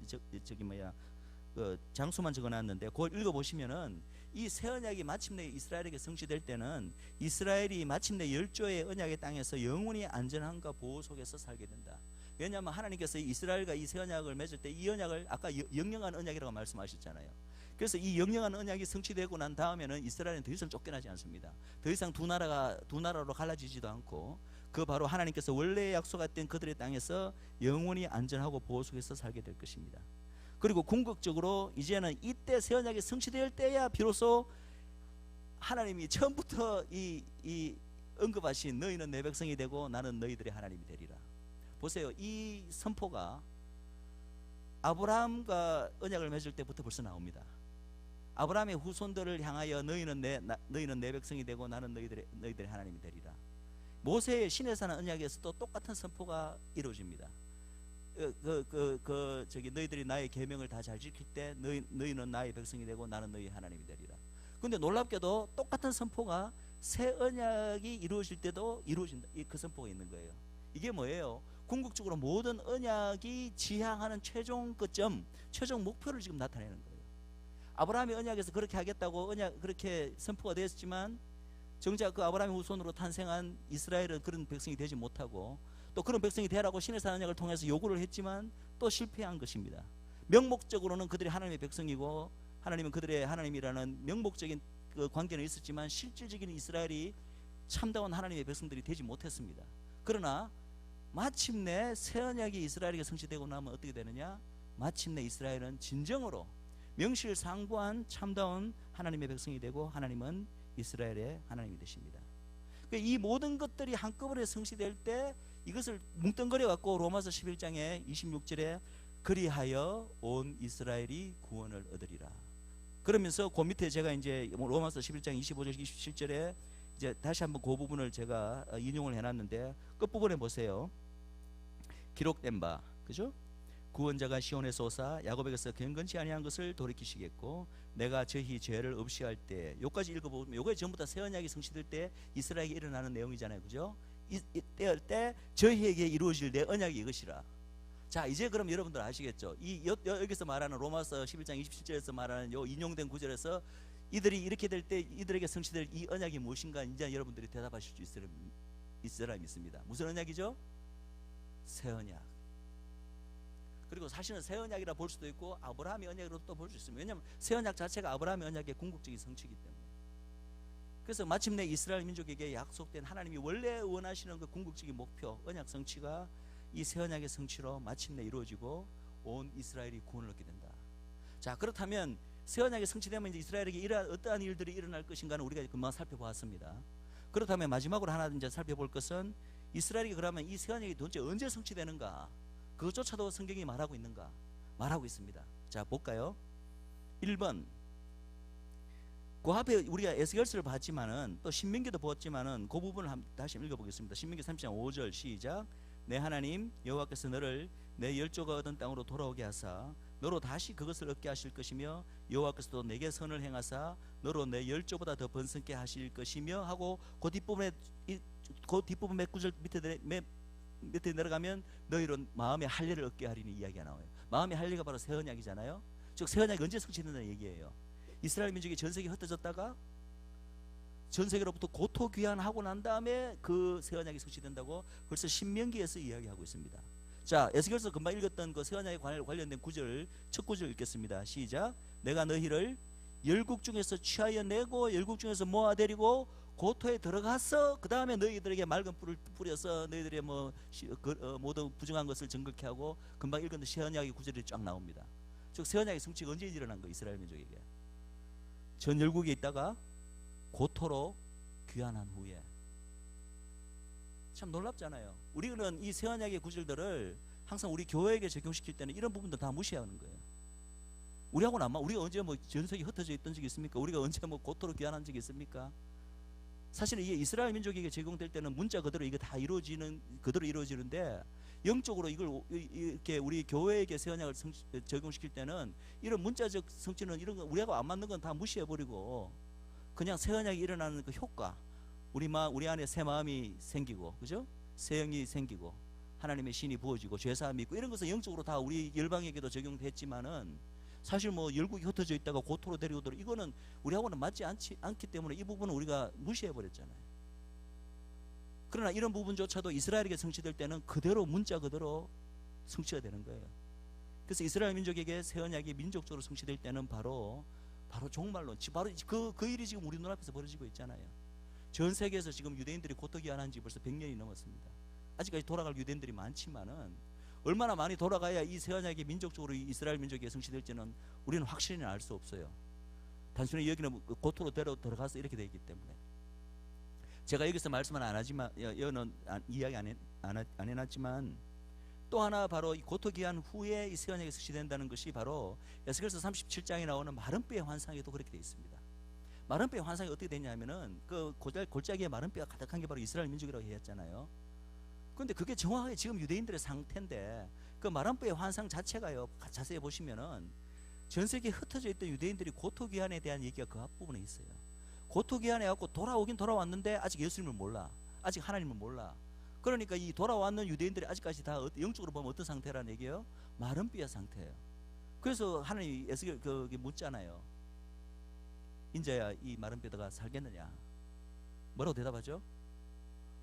그 장수만 적어놨는데 그걸 읽어보시면은 이 새 언약이 마침내 이스라엘에게 성취될 때는 이스라엘이 마침내 열조의 언약의 땅에서 영원히 안전함과 보호 속에서 살게 된다. 왜냐하면 하나님께서 이스라엘과 이 새 언약을 맺을 때 이 언약을 아까 영영한 언약이라고 말씀하셨잖아요. 그래서 이 영영한 언약이 성취되고 난 다음에는 이스라엘은 더 이상 쫓겨나지 않습니다. 더 이상 두 나라로 갈라지지도 않고 그 바로 하나님께서 원래 약속했던 그들의 땅에서 영원히 안전하고 보호 속에서 살게 될 것입니다. 그리고 궁극적으로 이제는 이때 새 언약이 성취될 때야 비로소 하나님이 처음부터 이 언급하신 너희는 내 백성이 되고 나는 너희들의 하나님이 되리라. 보세요. 이 선포가 아브라함과 언약을 맺을 때부터 벌써 나옵니다. 아브라함의 후손들을 향하여 너희는 내 백성이 되고 나는 너희들의 하나님이 되리라. 모세의 신의 산 언약에서도 똑같은 선포가 이루어집니다. 너희들이 나의 계명을 다 잘 지킬 때 너희는 나의 백성이 되고 나는 너희의 하나님이 되리라. 근데 놀랍게도 똑같은 선포가 새 언약이 이루어질 때도 이루어진다. 그 선포가 있는 거예요. 이게 뭐예요? 궁극적으로 모든 언약이 지향하는 최종 끝점, 최종 목표를 지금 나타내는 거예요. 아브라함의 언약에서 그렇게 하겠다고 그렇게 선포가 되었지만 정작 그 아브라함의 후손으로 탄생한 이스라엘은 그런 백성이 되지 못하고 또 그런 백성이 되라고 신의 산 언약을 통해서 요구를 했지만 또 실패한 것입니다. 명목적으로는 그들이 하나님의 백성이고 하나님은 그들의 하나님이라는 명목적인 그 관계는 있었지만 실질적인 이스라엘이 참다운 하나님의 백성들이 되지 못했습니다. 그러나 마침내 새 언약이 이스라엘에게 성취되고 나면 어떻게 되느냐? 마침내 이스라엘은 진정으로 명실상부한 참다운 하나님의 백성이 되고 하나님은 이스라엘의 하나님이 되십니다. 이 모든 것들이 한꺼번에 성취될 때 이것을 뭉뚱그려 갖고 로마서 11장에 26절에 그리하여 온 이스라엘이 구원을 얻으리라. 그러면서 그 밑에 제가 이제 로마서 11장 25절 27절에 이제 다시 한번 그 부분을 제가 인용을 해놨는데 끝부분에 보세요. 기록된 바, 그죠? 구원자가 시온에서 오사 야곱에게서 경건치 아니한 것을 돌이키시겠고 내가 저희 죄를 없이 할 때, 요까지 읽어보면 요거에 전부 다 새 언약이 성취될 때 이스라엘에게 일어나는 내용이잖아요, 그죠? 이때 때 저희에게 이루어질 내 언약이 이것이라. 자, 이제 그럼 여러분들 아시겠죠? 여기서 말하는 로마서 11장 27절에서 말하는 요 인용된 구절에서 이들이 이렇게 될 때 이들에게 성취될 이 언약이 무엇인가 이제 여러분들이 대답하실 수 있으라 믿습니다. 무슨 언약이죠? 새 언약. 그리고 사실은 새 언약이라 볼 수도 있고 아브라함의 언약으로 또 볼 수 있습니다. 왜냐하면 새 언약 자체가 아브라함의 언약의 궁극적인 성취이기 때문에. 그래서 마침내 이스라엘 민족에게 약속된 하나님이 원래 원하시는 그 궁극적인 목표 언약 성취가 이 새 언약의 성취로 마침내 이루어지고 온 이스라엘이 구원을 얻게 된다. 자, 그렇다면 새 언약이 성취되면 이제 이스라엘에게 어떠한 일들이 일어날 것인가는 우리가 금방 살펴보았습니다. 그렇다면 마지막으로 하나 이제 살펴볼 것은 이스라엘이 그러면 이 새 언약이 도대체 언제 성취되는가? 그것조차도 성경이 말하고 있는가? 말하고 있습니다. 자, 볼까요? 1번. 그 앞에 우리가 에스겔서를 봤지만은 또 신명기도 보았지만은 그 부분을 다시 읽어보겠습니다. 신명기 30장 5절 시작. 내 하나님 여호와께서 너를 내 열조가 얻은 땅으로 돌아오게 하사 너로 다시 그것을 얻게 하실 것이며 여호와께서도 내게 선을 행하사 너로 내 열조보다 더 번성케 하실 것이며 하고 그 뒷부분 몇 구절 밑에 내려가면 너희로 마음의 할례를 얻게 하리니 이야기가 나와요. 마음의 할례가 바로 새 언약이잖아요. 즉 새 언약이 언제 성취된다는 얘기예요. 이스라엘 민족이 전 세계에 흩어졌다가 전 세계로부터 고토 귀환하고 난 다음에 그 새 언약이 성취된다고 벌써 신명기에서 이야기하고 있습니다. 자, 에스겔서 금방 읽었던 그 새 언약에 관련된 구절, 첫 구절 읽겠습니다. 시작. 내가 너희를 열국 중에서 취하여 내고 열국 중에서 모아 데리고 고토에 들어가서 그 다음에 너희들에게 맑은 뿔을 뿌려서 너희들의 모든 부정한 것을 정결케 하고 금방 읽은 새 언약의 구절이 쫙 나옵니다. 즉 새 언약의 성취가 언제 일어난 거예요? 이스라엘 민족에게 전 열국에 있다가 고토로 귀환한 후에. 참 놀랍잖아요. 우리는 이 새 언약의 구절들을 항상 우리 교회에게 적용시킬 때는 이런 부분도 다 무시하는 거예요. 우리하고는 아마 우리가 언제 뭐 전 세계 흩어져 있던 적이 있습니까? 우리가 언제 뭐 고토로 귀환한 적이 있습니까? 사실은 이게 이스라엘 민족에게 제공될 때는 문자 그대로 이게 다 그대로 이루어지는데 영적으로 이걸 이렇게 우리 교회에게 새 언약을 적용시킬 때는 이런 문자적 성취는 이런 거 우리하고 안 맞는 건 다 무시해 버리고 그냥 새 언약이 일어나는 그 효과, 우리 안에 새 마음이 생기고, 그죠? 새 영이 생기고 하나님의 신이 부어지고 죄사함이 있고 이런 것은 영적으로 다 우리 열방에게도 적용됐지만은 사실 뭐 열국이 흩어져 있다가 고토로 데려오도록 이거는 우리하고는 맞지 않기 때문에 이 부분은 우리가 무시해 버렸잖아요. 그러나 이런 부분조차도 이스라엘에게 성취될 때는 그대로 문자 그대로 성취가 되는 거예요. 그래서 이스라엘 민족에게 새 언약이 민족적으로 성취될 때는 바로 종말론, 바로 그 일이 지금 우리 눈앞에서 벌어지고 있잖아요. 전 세계에서 지금 유대인들이 고토기한한 지 벌써 100년이 넘었습니다. 아직까지 돌아갈 유대인들이 많지만은 얼마나 많이 돌아가야 이 새 언약이 민족적으로 이스라엘 민족에게 성취될지는 우리는 확실히는 알 수 없어요. 단순히 여기는 고토로 들어가서 이렇게 되어 있기 때문에. 제가 여기서 말씀은 안 하지만 여는 이야기 안 해놨지만 또 하나 바로 이 고토기한 후에 이 새 언약이 성취된다는 것이 바로 에스겔서 37장에 나오는 마른 뼈의 환상에도 그렇게 되어 있습니다. 마른 뼈의 환상이 어떻게 되냐면은 그 골짜기에 마른 뼈가 가득한 게 바로 이스라엘 민족이라고 했잖아요. 그런데 그게 정확하게 지금 유대인들의 상태인데 그 마른 뼈의 환상 자체가요, 자세히 보시면은 전 세계에 흩어져 있던 유대인들이 고토기한에 대한 얘기가 그 앞부분에 있어요. 고토기한에 갖고 돌아오긴 돌아왔는데 아직 예수님을 몰라, 아직 하나님을 몰라. 그러니까 이 돌아왔는 유대인들이 아직까지 다 영적으로 보면 어떤 상태라는 얘기예요? 마른 뼈의 상태예요. 그래서 하나님이 에스겔 그게 묻잖아요. 인자야, 이 마른 뼈다가 살겠느냐? 뭐라고 대답하죠?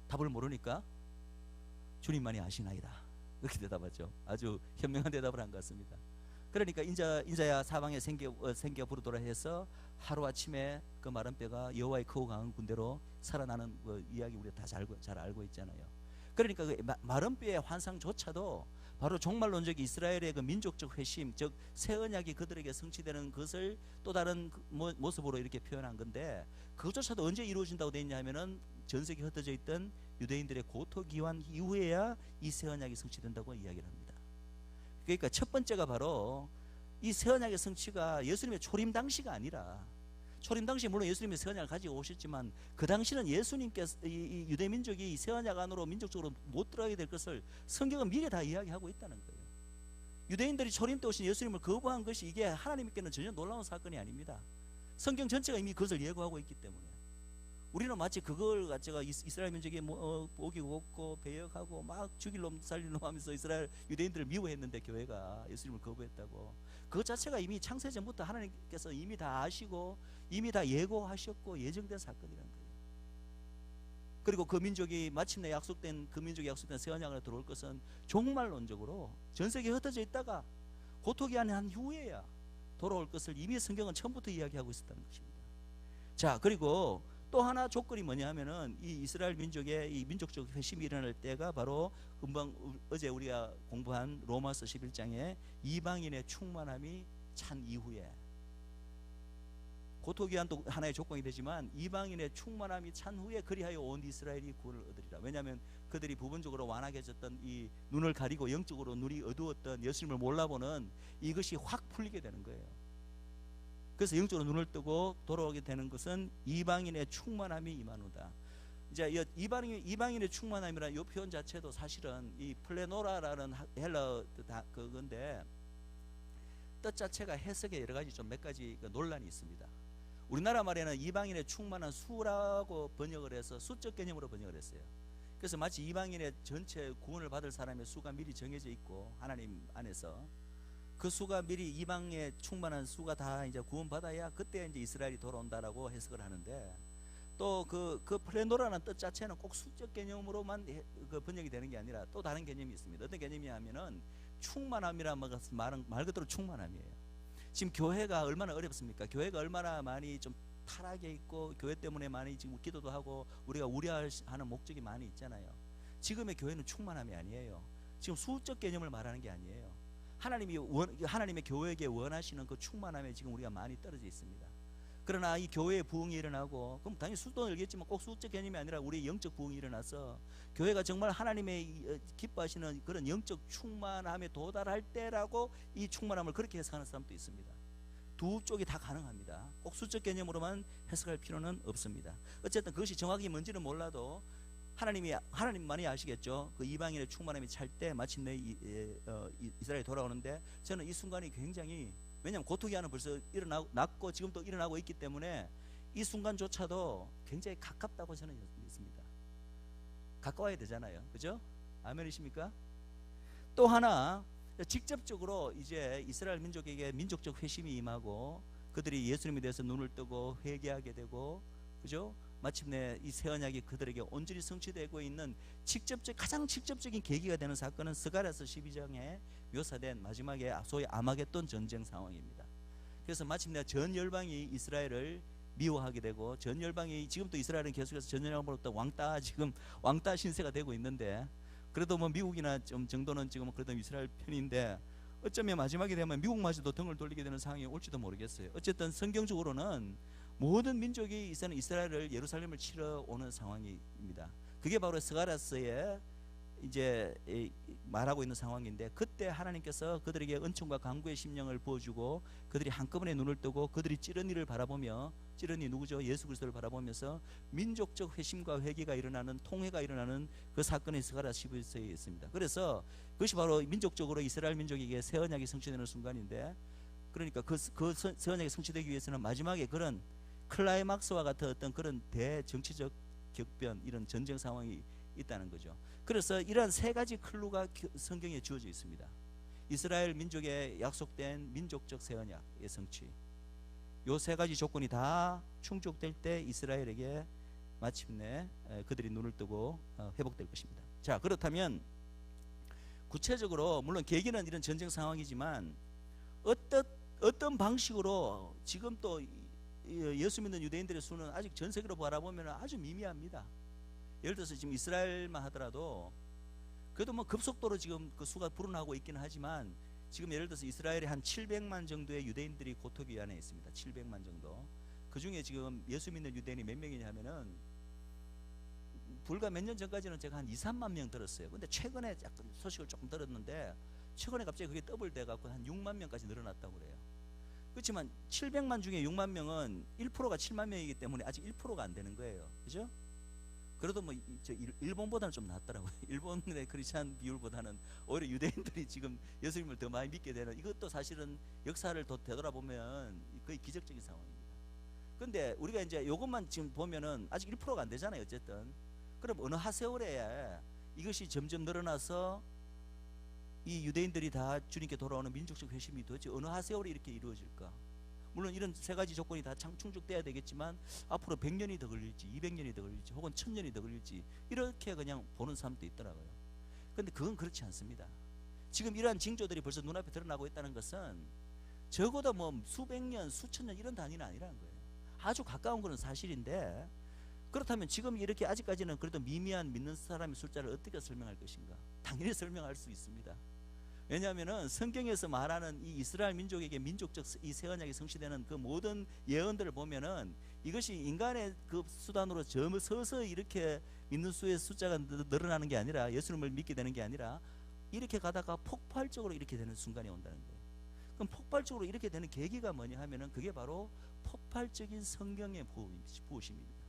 답을 모르니까 주님만이 아시나이다, 그렇게 대답하죠. 아주 현명한 대답을 한 것 같습니다. 그러니까 인자야 사방에 생겨 부르도라 해서 하루아침에 그 마른 뼈가 여호와의 크고 강한 군대로 살아나는 그 이야기 우리가 다 잘 알고 있잖아요. 그러니까 그 마른 뼈의 환상조차도 바로 종말론적 이스라엘의 그 민족적 회심, 즉 새 언약이 그들에게 성취되는 것을 또 다른 모습으로 이렇게 표현한 건데, 그것조차도 언제 이루어진다고 되어 있냐면은 전 세계 흩어져 있던 유대인들의 고토기환 이후에야 이 새 언약이 성취된다고 이야기를 합니다. 그러니까 첫 번째가 바로 이 새 언약의 성취가 예수님의 초림 당시가 아니라, 초림 당시에 물론 예수님이 새 언약을 가지고 오셨지만 그 당시는 예수님께서 이 유대 민족이 새 언약 안으로 민족적으로 못 들어가게 될 것을 성경은 미리 다 이야기하고 있다는 거예요. 유대인들이 초림 때 오신 예수님을 거부한 것이 이게 하나님께는 전혀 놀라운 사건이 아닙니다. 성경 전체가 이미 그것을 예고하고 있기 때문에 우리는 마치 그걸 가지고 이스라엘 민족이 목이 곱고 배역하고 막 죽일 놈 살릴 놈 하면서 이스라엘 유대인들을 미워했는데 교회가 예수님을 거부했다고, 그것 자체가 이미 창세 전부터 하나님께서 이미 다 아시고 이미 다 예고하셨고 예정된 사건이라는 거예요. 그리고 그 민족이 마침내 그 민족이 약속된 새 언약으로 들어올 것은 종말론적으로 전 세계에 흩어져 있다가 고토기한 한 후에야 돌아올 것을 이미 성경은 처음부터 이야기하고 있었다는 것입니다. 자, 그리고 또 하나 조건이 뭐냐 하면은 이 이스라엘 민족의 이 민족적 회심이 일어날 때가 바로 금방 어제 우리가 공부한 로마서 11장에 이방인의 충만함이 찬 이후에, 고토기한도 하나의 조건이 되지만 이방인의 충만함이 찬 후에 그리하여 온 이스라엘이 구원을 얻으리라. 왜냐하면 그들이 부분적으로 완악해졌던 이 눈을 가리고 영적으로 눈이 어두웠던 예수님을 몰라보는 이것이 확 풀리게 되는 거예요. 그래서 영적으로 눈을 뜨고 돌아오게 되는 것은 이방인의 충만함이 임하노다. 이제 이방인의 충만함이라는 이 표현 자체도 사실은 이 플레노라라는 헬러 그건데 뜻 자체가 해석에 여러 가지 몇 가지 논란이 있습니다. 우리나라 말에는 이방인의 충만한 수라고 번역을 해서 수적 개념으로 번역을 했어요. 그래서 마치 이방인의 전체 구원을 받을 사람의 수가 미리 정해져 있고 하나님 안에서 그 수가 미리 이방의 충만한 수가 다 이제 구원받아야 그때 이제 이스라엘이 돌아온다라고 해석을 하는데, 또 그 플레노라는 뜻 자체는 꼭 수적 개념으로만 그 번역이 되는 게 아니라 또 다른 개념이 있습니다. 어떤 개념이냐면은 충만함이란 말은 말 그대로 충만함이에요. 지금 교회가 얼마나 어렵습니까? 교회가 얼마나 많이 좀 타락해 있고 교회 때문에 많이 지금 기도도 하고 우리가 우려하는 목적이 많이 있잖아요. 지금의 교회는 충만함이 아니에요. 지금 수적 개념을 말하는 게 아니에요. 하나님의 교회에게 원하시는 그 충만함에 지금 우리가 많이 떨어져 있습니다. 그러나 이 교회의 부흥이 일어나고, 그럼 당연히 수도 열겠지만 꼭 수적 개념이 아니라 우리의 영적 부흥이 일어나서 교회가 정말 하나님의 기뻐하시는 그런 영적 충만함에 도달할 때라고 이 충만함을 그렇게 해석하는 사람도 있습니다. 두 쪽이 다 가능합니다. 꼭 수적 개념으로만 해석할 필요는 없습니다. 어쨌든 그것이 정확히 뭔지는 몰라도 하나님만이 아시겠죠. 그 이방인의 충만함이 찰 때 마침내 이스라엘이 돌아오는데, 저는 이 순간이 굉장히, 왜냐하면 고통이 하나 벌써 일어났고 지금 또 일어나고 있기 때문에 이 순간조차도 굉장히 가깝다고 저는 믿습니다. 가까워야 되잖아요, 그죠? 아멘이십니까? 또 하나, 직접적으로 이제 이스라엘 민족에게 민족적 회심이 임하고 그들이 예수님에 대해서 눈을 뜨고 회개하게 되고, 그죠? 마침내 이 새 언약이 그들에게 온전히 성취되고 있는 가장 직접적인 계기가 되는 사건은 스가랴서 12장에 묘사된 마지막에 소위 아마겟돈 전쟁 상황입니다. 그래서 마침내 전 열방이 이스라엘을 미워하게 되고, 전 열방이, 지금 또 이스라엘은 계속해서 전 열방으로부터 왕따 신세가 되고 있는데, 그래도 뭐 미국이나 좀 정도는 지금 그래도 이스라엘 편인데, 어쩌면 마지막에 되면 미국마저도 등을 돌리게 되는 상황이 올지도 모르겠어요. 어쨌든 성경적으로는 모든 민족이 이스라엘을, 예루살렘을 치러 오는 상황입니다. 그게 바로 스가랴서에 이제 말하고 있는 상황인데, 그때 하나님께서 그들에게 은총과 강구의 심령을 부어주고 그들이 한꺼번에 눈을 뜨고 그들이 찌르니를 바라보며, 찌르니 누구죠? 예수 그리스도를 바라보면서 민족적 회심과 회개가 일어나는, 통회가 일어나는 그 사건이 스가랴 15서에 있습니다. 그래서 그것이 바로 민족적으로 이스라엘 민족에게 새 언약이 성취되는 순간인데, 그러니까 그 새 언약이 성취되기 위해서는 마지막에 그런 클라이막스와 같은 어떤 그런 대정치적 격변, 이런 전쟁 상황이 있다는 거죠. 그래서 이러한 세 가지 클루가 성경에 주어져 있습니다. 이스라엘 민족에 약속된 민족적 새 언약의 성취, 요 세 가지 조건이 다 충족될 때 이스라엘에게 마침내 그들이 눈을 뜨고 회복될 것입니다. 자, 그렇다면 구체적으로, 물론 계기는 이런 전쟁 상황이지만 어떤 방식으로, 지금 또 예수 믿는 유대인들의 수는 아직 전 세계로 바라보면 아주 미미합니다. 예를 들어서 지금 이스라엘만 하더라도 그래도 뭐 급속도로 지금 그 수가 불어나고 있기는 하지만, 지금 예를 들어서 이스라엘에 한 700만 정도의 유대인들이 고토기 안에 있습니다. 700만 정도. 그 중에 지금 예수 믿는 유대인이 몇 명이냐 하면은, 불과 몇 년 전까지는 제가 한 2, 3만 명 들었어요. 근데 최근에 약간 소식을 조금 들었는데, 최근에 갑자기 그게 더블 돼갖고 한 6만 명까지 늘어났다고 그래요. 그렇지만 700만 중에 6만 명은 1%가 7만 명이기 때문에 아직 1%가 안 되는 거예요. 그죠? 그래도 뭐 일본보다는 좀 낫더라고요. 일본의 크리스찬 비율보다는 오히려 유대인들이 지금 예수님을 더 많이 믿게 되는, 이것도 사실은 역사를 더 되돌아보면 거의 기적적인 상황입니다. 근데 우리가 이제 이것만 지금 보면은 아직 1%가 안 되잖아요. 어쨌든 그럼 어느 하세월에 이것이 점점 늘어나서 이 유대인들이 다 주님께 돌아오는 민족적 회심이 도대체 어느 하세월에 이렇게 이루어질까? 물론 이런 세 가지 조건이 다 충족돼야 되겠지만, 앞으로 100년이 더 걸릴지 200년이 더 걸릴지 혹은 1000년이 더 걸릴지 이렇게 그냥 보는 사람도 있더라고요. 근데 그건 그렇지 않습니다. 지금 이러한 징조들이 벌써 눈앞에 드러나고 있다는 것은 적어도 뭐 수백 년, 수천 년 이런 단위는 아니라는 거예요. 아주 가까운 것은 사실인데, 그렇다면 지금 이렇게 아직까지는 그래도 미미한 믿는 사람의 숫자를 어떻게 설명할 것인가? 당연히 설명할 수 있습니다. 왜냐하면은 성경에서 말하는 이 이스라엘 민족에게 민족적 이 새 언약이 성취되는 그 모든 예언들을 보면은, 이것이 인간의 그 수단으로 서서히 이렇게 믿는 수의 숫자가 늘어나는 게 아니라, 예수님을 믿게 되는 게 아니라 이렇게 가다가 폭발적으로 이렇게 되는 순간이 온다는 거예요. 그럼 폭발적으로 이렇게 되는 계기가 뭐냐 하면은, 그게 바로 폭발적인 성경의 부으심입니다.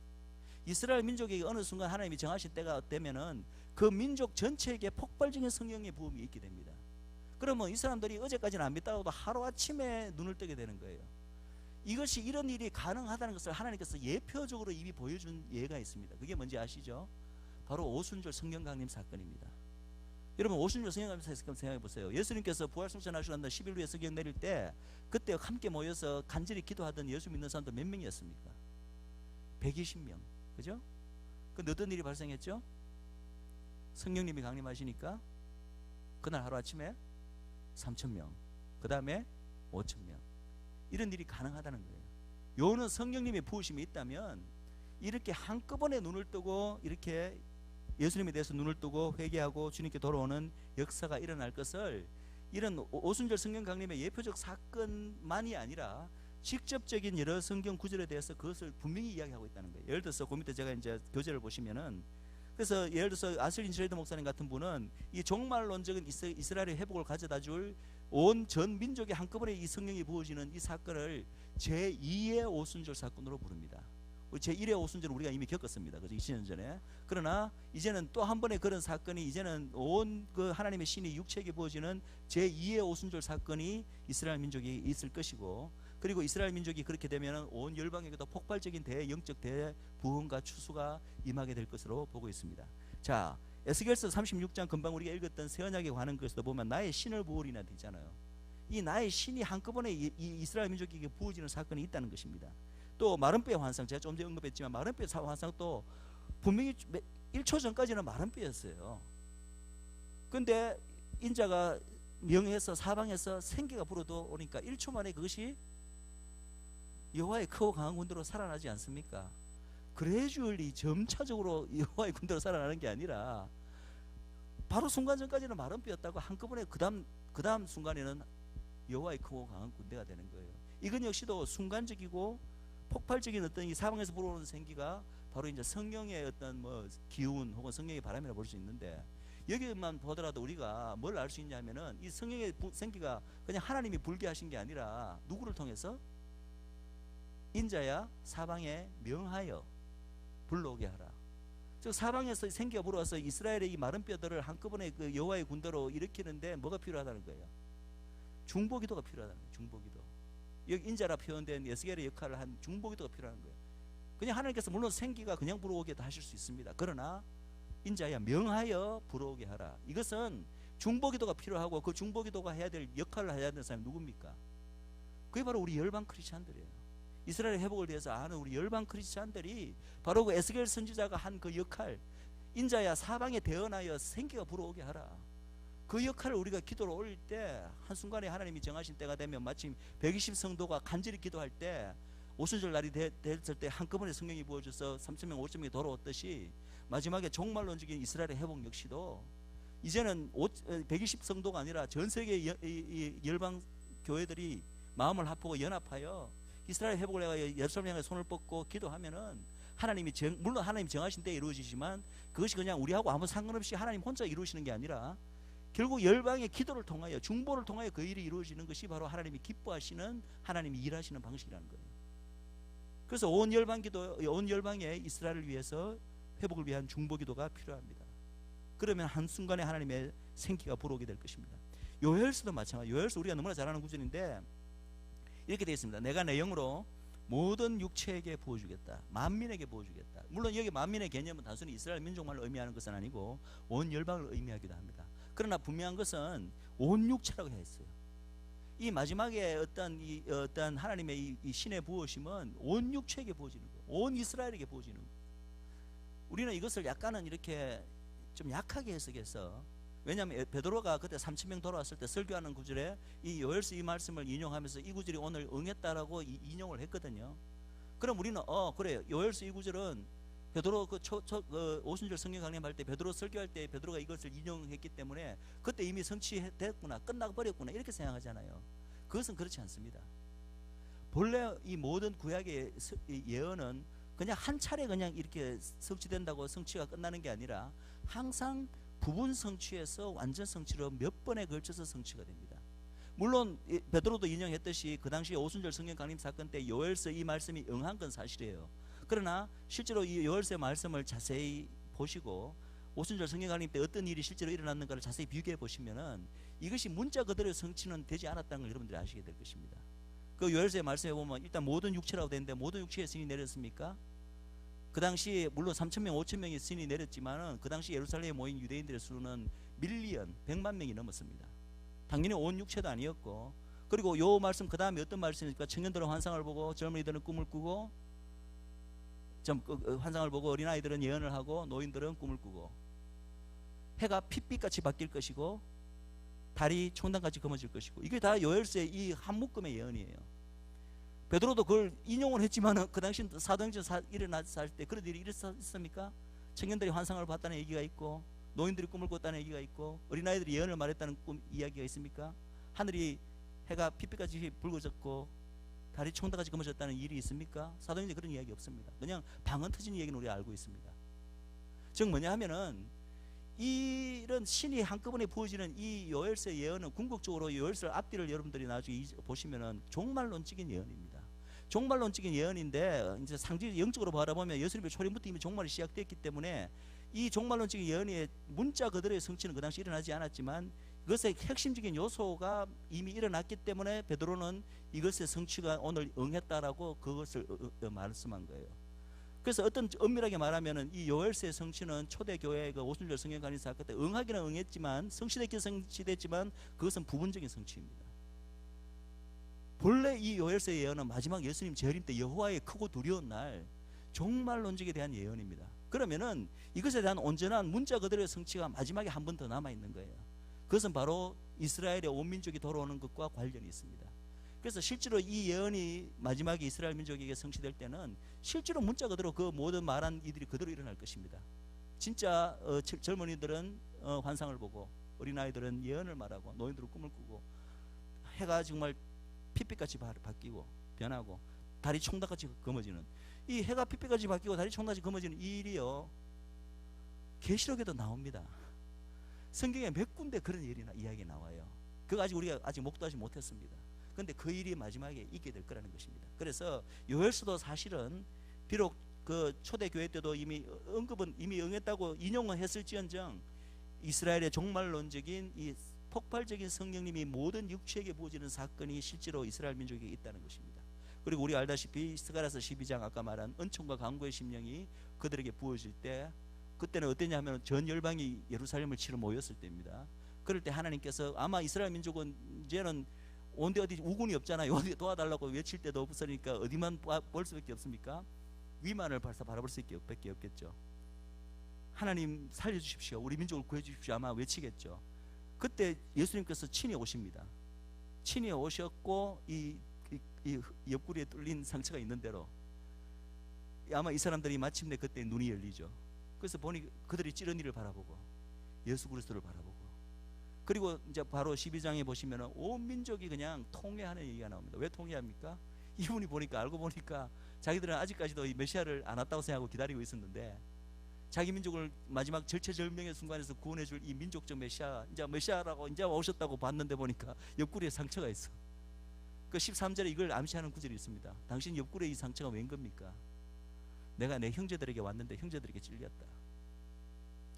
이스라엘 민족에게 어느 순간 하나님이 정하신 때가 되면은 그 민족 전체에게 폭발적인 성령의 부음이 있게 됩니다. 그러면 이 사람들이 어제까지는 안 믿다가도 하루아침에 눈을 뜨게 되는 거예요. 이것이, 이런 일이 가능하다는 것을 하나님께서 예표적으로 이미 보여준 예가 있습니다. 그게 뭔지 아시죠? 바로 오순절 성령 강림 사건입니다. 여러분, 오순절 성령 강림 사건 생각해 보세요. 예수님께서 부활승천하시고 난 날 10일 후에 성령 내릴 때, 그때 함께 모여서 간절히 기도하던 예수 믿는 사람들 몇 명이었습니까? 120명. 그죠? 근데 어떤 일이 발생했죠? 성령님이 강림하시니까 그날 하루아침에 3,000명, 그 다음에 5,000명. 이런 일이 가능하다는 거예요. 요는 성령님의 부으심이 있다면 이렇게 한꺼번에 눈을 뜨고, 이렇게 예수님에 대해서 눈을 뜨고 회개하고 주님께 돌아오는 역사가 일어날 것을, 이런 오순절 성령 강림의 예표적 사건만이 아니라 직접적인 여러 성경 구절에 대해서 그것을 분명히 이야기하고 있다는 거예요. 예를 들어서 그 밑에 제가 이제 교재를 보시면은, 그래서 예를 들어서 아슬린 즈레드 목사님 같은 분은 이 종말론적인 이스라엘의 회복을 가져다 줄 온 전 민족이 한꺼번에 이 성령이 부어지는 이 사건을 제2의 오순절 사건으로 부릅니다. 제1의 오순절은 우리가 이미 겪었습니다. 그죠? 20년 전에. 그러나 이제는 또 한 번의 그런 사건이, 이제는 온 그 하나님의 신이 육체에게 부어지는 제2의 오순절 사건이 이스라엘 민족이 있을 것이고, 그리고 이스라엘 민족이 그렇게 되면 온 열방에게도 폭발적인 영적 대부흥과 추수가 임하게 될 것으로 보고 있습니다. 자, 에스겔서 36장 금방 우리가 읽었던 새 언약에 관한 것도 보면 나의 신을 부으리나 되잖아요. 이 나의 신이 한꺼번에 이 이스라엘 민족에게 부어지는 사건이 있다는 것입니다. 또 마른뼈의 환상, 제가 좀 전에 언급했지만 마른뼈의 환상도 분명히 1초 전까지는 마른뼈였어요. 근데 인자가 명해서 사방에서 생기가 불어도 오니까 1초 만에 그것이 여호와의 크고 강한 군대로 살아나지 않습니까? 그레주얼리 점차적으로 여호와의 군대로 살아나는 게 아니라 바로 순간 전까지는 마른뼈였다고 한꺼번에 그 다음 순간에는 여호와의 크고 강한 군대가 되는 거예요. 이건 역시도 순간적이고 폭발적인 어떤 이 사방에서 불어오는 생기가 바로 이제 성령의 어떤 뭐 기운 혹은 성령의 바람이라 볼 수 있는데, 여기만 보더라도 우리가 뭘 알 수 있냐면은 이 성령의 생기가 그냥 하나님이 불게 하신 게 아니라 누구를 통해서? 인자야 사방에 명하여 불러오게 하라. 즉 사방에서 생기가 불어와서 이스라엘의 이 마른 뼈들을 한꺼번에 그 여호와의 군대로 일으키는데 뭐가 필요하다는 거예요? 중보기도가 필요하다는 거예요. 중보기도. 여기 인자라 표현된 에스겔의 역할을 한 중보기도가 필요한 거예요. 그냥 하나님께서 물론 생기가 그냥 불어오게도 하실 수 있습니다. 그러나 인자야 명하여 불어오게 하라. 이것은 중보기도가 필요하고, 그 중보기도가 해야 될 역할을 해야 되는 사람이 누굽니까? 그게 바로 우리 열방 크리스찬들이에요. 이스라엘 회복을 위해서 아는 우리 열방 크리스찬들이 바로 그 에스겔 선지자가 한 그 역할, 인자야 사방에 대언하여 생기가 불어오게 하라. 그 역할을 우리가 기도로 올릴 때 한순간에 하나님이 정하신 때가 되면 마침 120 성도가 간절히 기도할 때 오순절 날이 됐을 때 한꺼번에 성령이 부어져서 3,000명 5,000명이 돌아왔듯이 마지막에 종말론적인 이스라엘의 회복 역시도 이제는 120 성도가 아니라 전 세계 열방 교회들이 마음을 합하고 연합하여 이스라엘 회복을 위하여 예루살렘 향해 손을 뻗고 기도하면은 하나님이 물론 하나님 정하신 때에 이루어지지만 그것이 그냥 우리하고 아무 상관없이 하나님 혼자 이루시는 게 아니라 결국 열방의 기도를 통하여 중보를 통하여 그 일이 이루어지는 것이 바로 하나님이 기뻐하시는, 하나님이 일하시는 방식이라는 거예요. 그래서 온 열방의 이스라엘을 위해서 회복을 위한 중보기도가 필요합니다. 그러면 한순간에 하나님의 생기가 불어오게 될 것입니다. 요엘서도 마찬가지. 요엘서 우리가 너무나 잘 아는 구절인데 이렇게 되어 있습니다. 내가 내 영으로 모든 육체에게 부어주겠다. 만민에게 부어주겠다. 물론 여기 만민의 개념은 단순히 이스라엘 민족만을 의미하는 것은 아니고 온 열방을 의미하기도 합니다. 그러나 분명한 것은 온 육체라고 했어요. 이 마지막에 어떤 하나님의 이 신의 부어심은 온 육체에게 부어지는 거예요. 온 이스라엘에게 부어지는 거예요. 우리는 이것을 약간은 이렇게 좀 약하게 해석해서, 왜냐하면 베드로가 그때 3,000명 돌아왔을 때 설교하는 구절에 이 요엘서 이 말씀을 인용하면서 이 구절이 오늘 응했다라고 인용을 했거든요. 그럼 우리는 그래요. 요엘서 이 구절은 베드로 그 오순절 성경 강림할 때 베드로 설교할 때 베드로가 이것을 인용했기 때문에 그때 이미 성취됐구나, 끝나버렸구나 이렇게 생각하잖아요. 그것은 그렇지 않습니다. 본래 이 모든 구약의 예언은 그냥 한 차례 그냥 이렇게 성취된다고 성취가 끝나는 게 아니라 항상 부분 성취에서 완전 성취로 몇 번에 걸쳐서 성취가 됩니다. 물론 베드로도 인용했듯이 그 당시 오순절 성경 강림 사건 때 요엘서 이 말씀이 응한 건 사실이에요. 그러나 실제로 이 요엘서의 말씀을 자세히 보시고 오순절 성경 강림 때 어떤 일이 실제로 일어났는가를 자세히 비교해 보시면은 이것이 문자 그대로의 성취는 되지 않았다는 걸 여러분들이 아시게 될 것입니다. 그 요엘서의 말씀에 보면 일단 모든 육체라고 되는데 모든 육체에 신이 내렸습니까? 그 당시 물론 3,000명 5,000명의 신이 내렸지만은 그 당시 예루살렘에 모인 유대인들의 수는 밀리언 100만 명이 넘었습니다. 당연히 온 육체도 아니었고, 그리고 요 말씀 그 다음에 어떤 말씀입니까? 청년들은 환상을 보고 젊은이들은 꿈을 꾸고, 환상을 보고 어린아이들은 예언을 하고 노인들은 꿈을 꾸고, 해가 핏빛같이 바뀔 것이고 달이 총단같이 검어질 것이고, 이게 다 요엘서의 이 한 묶음의 예언이에요. 베드로도 그걸 인용을 했지만 그 당시 사도행전 일어났을 때 그런 일이 있었습니까? 청년들이 환상을 봤다는 얘기가 있고 노인들이 꿈을 꿨다는 얘기가 있고 어린아이들이 예언을 말했다는 이야기가 있습니까? 하늘이 해가 핏빛같이 붉어졌고 달이 총단같이 검어졌다는 일이 있습니까? 사도행전에 그런 이야기 없습니다. 그냥 방언 터진 얘기는 우리가 알고 있습니다. 즉 뭐냐 하면은 이런 신이 한꺼번에 부어지는 이 요엘서의 예언은 궁극적으로 요엘서 앞뒤를 여러분들이 나중에 보시면은 종말론적인 예언입니다. 종말론적인 예언인데 이제 상징 영적으로 바라보면 예수님의 초림부터 이미 종말이 시작됐기 때문에 이 종말론적인 예언의 문자 그대로의 성취는 그 당시 일어나지 않았지만 이것의 핵심적인 요소가 이미 일어났기 때문에 베드로는 이것의 성취가 오늘 응했다라고 그것을 말씀한 거예요. 그래서 어떤 엄밀하게 말하면은 이 요엘서의 성취는 초대교회 그 오순절 성경관이 사건 때 응하기는 응했지만 성취됐긴 성취됐지만 그것은 부분적인 성취입니다. 본래 이 요엘서의 예언은 마지막 예수님 재림 때 여호와의 크고 두려운 날 종말론적에 대한 예언입니다. 그러면은 이것에 대한 온전한 문자 그대로의 성취가 마지막에 한 번 더 남아 있는 거예요. 그것은 바로 이스라엘의 온 민족이 돌아오는 것과 관련이 있습니다. 그래서 실제로 이 예언이 마지막에 이스라엘 민족에게 성취될 때는 실제로 문자 그대로 그 모든 말한 이들이 그대로 일어날 것입니다. 진짜 젊은이들은 환상을 보고 어린아이들은 예언을 말하고 노인들은 꿈을 꾸고 해가 정말 핏빛같이 바뀌고 변하고 달이 총닭같이 검어지는 이 해가 핏빛같이 바뀌고 달이 총닭같이 검어지는 이 일이요 계시록에도 나옵니다. 성경에 몇 군데 그런 이야기 나와요. 그거 우리가 아직 목도하지 못했습니다. 그런데 그 일이 마지막에 있게 될 거라는 것입니다. 그래서 요엘서도 사실은 비록 그 초대교회 때도 이미 언급은 이미 응했다고 인용은 했을지언정 이스라엘의 종말론적인 이 폭발적인 성령님이 모든 육체에게 부어지는 사건이 실제로 이스라엘 민족에게 있다는 것입니다. 그리고 우리 알다시피 스가랴서 12장 아까 말한 은총과 강구의 심령이 그들에게 부어질 때 그때는 어땠냐 하면 전 열방이 예루살렘을 치러 모였을 때입니다. 그럴 때 하나님께서 아마 이스라엘 민족은 이제는 온데 어디 우군이 없잖아요. 어디 도와달라고 외칠 때도 없으니까 어디만 볼 수밖에 없습니까? 위만을 바라볼 수밖에 없겠죠. 하나님 살려주십시오. 우리 민족을 구해주십시오. 아마 외치겠죠. 그때 예수님께서 친히 오십니다. 친히 오셨고 이 옆구리에 뚫린 상처가 있는 대로 아마 이 사람들이 마침내 그때 눈이 열리죠. 그래서 보니 그들이 찌른 이를 바라보고 예수 그리스도를 바라보고 그리고 이제 바로 12장에 보시면은 온 민족이 그냥 통회하는 얘기가 나옵니다. 왜 통회합니까? 이분이 보니까 알고 보니까 자기들은 아직까지도 이 메시아를 안 왔다고 생각하고 기다리고 있었는데 자기 민족을 마지막 절체절명의 순간에서 구원해줄 이 민족적 메시아 이제 메시아라고 이제 오셨다고 봤는데 보니까 옆구리에 상처가 있어. 그 13절에 이걸 암시하는 구절이 있습니다. 당신 옆구리에 이 상처가 웬 겁니까? 내가 내 형제들에게 왔는데 형제들에게 찔렸다.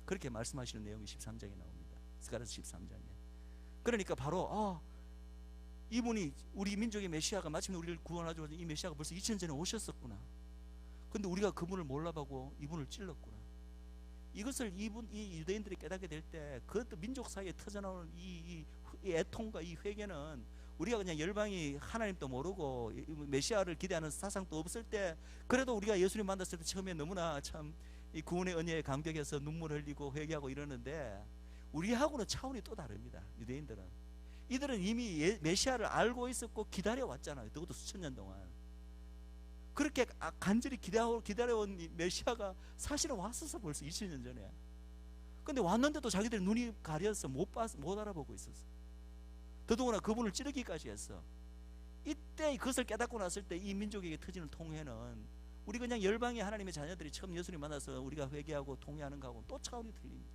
그렇게 말씀하시는 내용이 13장에 나옵니다. 스가랴서 13장에. 그러니까 바로 이분이 우리 민족의 메시아가 마침내 우리를 구원하죠. 이 메시아가 벌써 2000년 전에 오셨었구나. 근데 우리가 그분을 몰라보고 이분을 찔렀구나. 이것을 이 유대인들이 깨닫게 될 때 그것도 민족 사이에 터져나오는 이 애통과 이 회개는 우리가 그냥 열방이 하나님도 모르고 메시아를 기대하는 사상도 없을 때 그래도 우리가 예수님 만났을 때 처음에 너무나 참 이 구원의 은혜에 감격해서 눈물 흘리고 회개하고 이러는데 우리하고는 차원이 또 다릅니다. 유대인들은 이들은 이미 메시아를 알고 있었고 기다려왔잖아요. 그것도 수천 년 동안 그렇게 간절히 기다려온 메시아가 사실은 왔었어. 벌써 2000년 전에. 근데 왔는데도 자기들이 눈이 가려서 못 알아보고 있었어. 더더구나 그분을 찌르기까지 했어. 이때 그것을 깨닫고 났을 때 이 민족에게 터지는 통회는 우리 그냥 열방의 하나님의 자녀들이 처음 예수님 만나서 우리가 회개하고 통회하는 거하고는 또 차원이 틀립니다.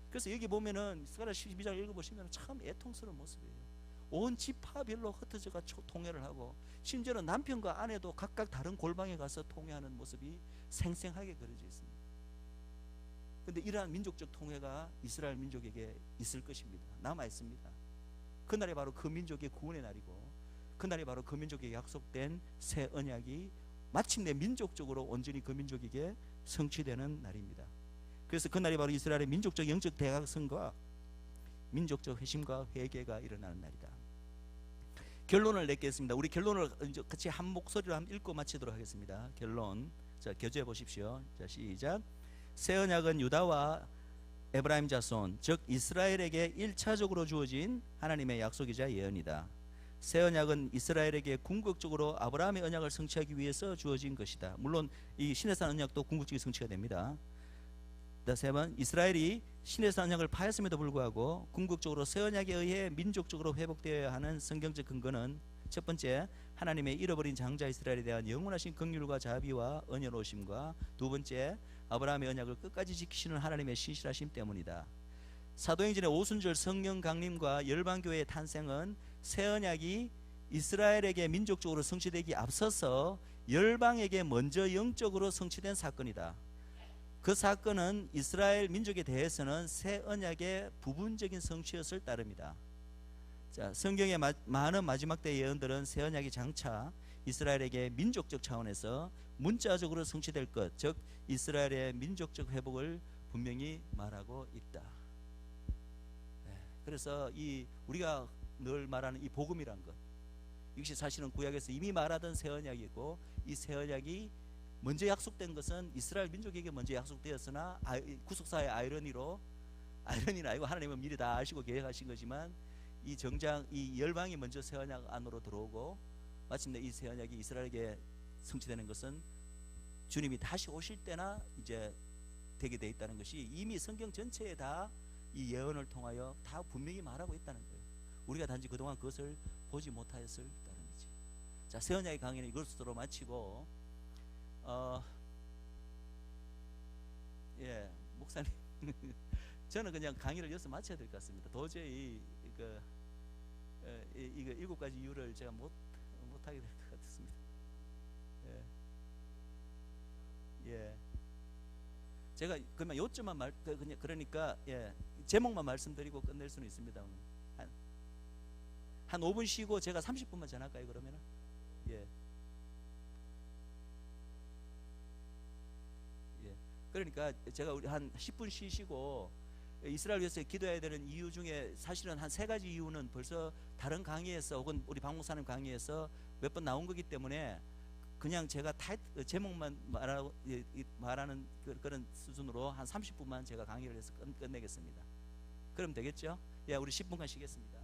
그래서 여기 보면은 스가랴 12장 읽어보시면 참 애통스러운 모습이에요. 온 지파별로 흩어져가 통회를 하고 심지어는 남편과 아내도 각각 다른 골방에 가서 통회하는 모습이 생생하게 그려져 있습니다. 그런데 이러한 민족적 통회가 이스라엘 민족에게 있을 것입니다. 남아 있습니다. 그날이 바로 그 민족의 구원의 날이고 그날이 바로 그 민족에게 약속된 새 언약이 마침내 민족적으로 온전히 그 민족에게 성취되는 날입니다. 그래서 그날이 바로 이스라엘의 민족적 영적 대각성과 민족적 회심과 회개가 일어나는 날이다. 결론을 맺겠습니다. 우리 결론을 같이 한 목소리로 한번 읽고 마치도록 하겠습니다. 결론. 자, 교재해 보십시오. 자, 시작. 새 언약은 유다와 에브라임 자손, 즉 이스라엘에게 1차적으로 주어진 하나님의 약속이자 예언이다. 새 언약은 이스라엘에게 궁극적으로 아브라함의 언약을 성취하기 위해서 주어진 것이다. 물론 이 시내산 언약도 궁극적인 성취가 됩니다. 세 번, 이스라엘이 시내산 언약을 파했음에도 불구하고 궁극적으로 새 언약에 의해 민족적으로 회복되어야 하는 성경적 근거는 첫 번째, 하나님의 잃어버린 장자 이스라엘에 대한 영원하신 긍휼과 자비와 은혜로우심과, 두 번째, 아브라함의 언약을 끝까지 지키시는 하나님의 신실하심 때문이다. 사도행전의 오순절 성령 강림과 열방교회의 탄생은 새 언약이 이스라엘에게 민족적으로 성취되기 앞서서 열방에게 먼저 영적으로 성취된 사건이다. 그 사건은 이스라엘 민족에 대해서는 새 언약의 부분적인 성취였을 따릅니다. 자, 성경의 많은 마지막 때 예언들은 새 언약이 장차 이스라엘에게 민족적 차원에서 문자적으로 성취될 것, 즉 이스라엘의 민족적 회복을 분명히 말하고 있다. 그래서 우리가 늘 말하는 이 복음이란 것, 이것이 사실은 구약에서 이미 말하던 새 언약이고, 이 새 언약이 먼저 약속된 것은 이스라엘 민족에게 먼저 약속되었으나 구속사의 아이러니는 아니고 하나님은 미리 다 아시고 계획하신 거지만, 이 열방이 먼저 새 언약 안으로 들어오고 마침내 이 새 언약이 이스라엘에게 성취되는 것은 주님이 다시 오실 때나 이제 되게 돼 있다는 것이 이미 성경 전체에 다 이 예언을 통하여 다 분명히 말하고 있다는 거예요. 우리가 단지 그동안 그것을 보지 못하였을 따름이지. 자, 새 언약의 강의는 이것으로 마치고, 목사님 저는 그냥 강의를 여기서 마쳐야 될 것 같습니다. 도저히 이거 7가지 이유를 제가 못하게 될 것 같습니다. 제가 그러면 요점만 그러니까 제목만 말씀드리고 끝낼 수는 있습니다. 한 5분 쉬고 제가 30분만 전할까요? 그러면은 그러니까 제가 우리 한 10분 쉬시고, 이스라엘 위해서 기도해야 되는 이유 중에 사실은 한 3가지 이유는 벌써 다른 강의에서 혹은 우리 박 목사님 강의에서 몇 번 나온 거기 때문에 그냥 제가 제목만 말하는 그런 수준으로 한 30분만 제가 강의를 해서 끝내겠습니다. 그럼 되겠죠? 우리 10분간 쉬겠습니다.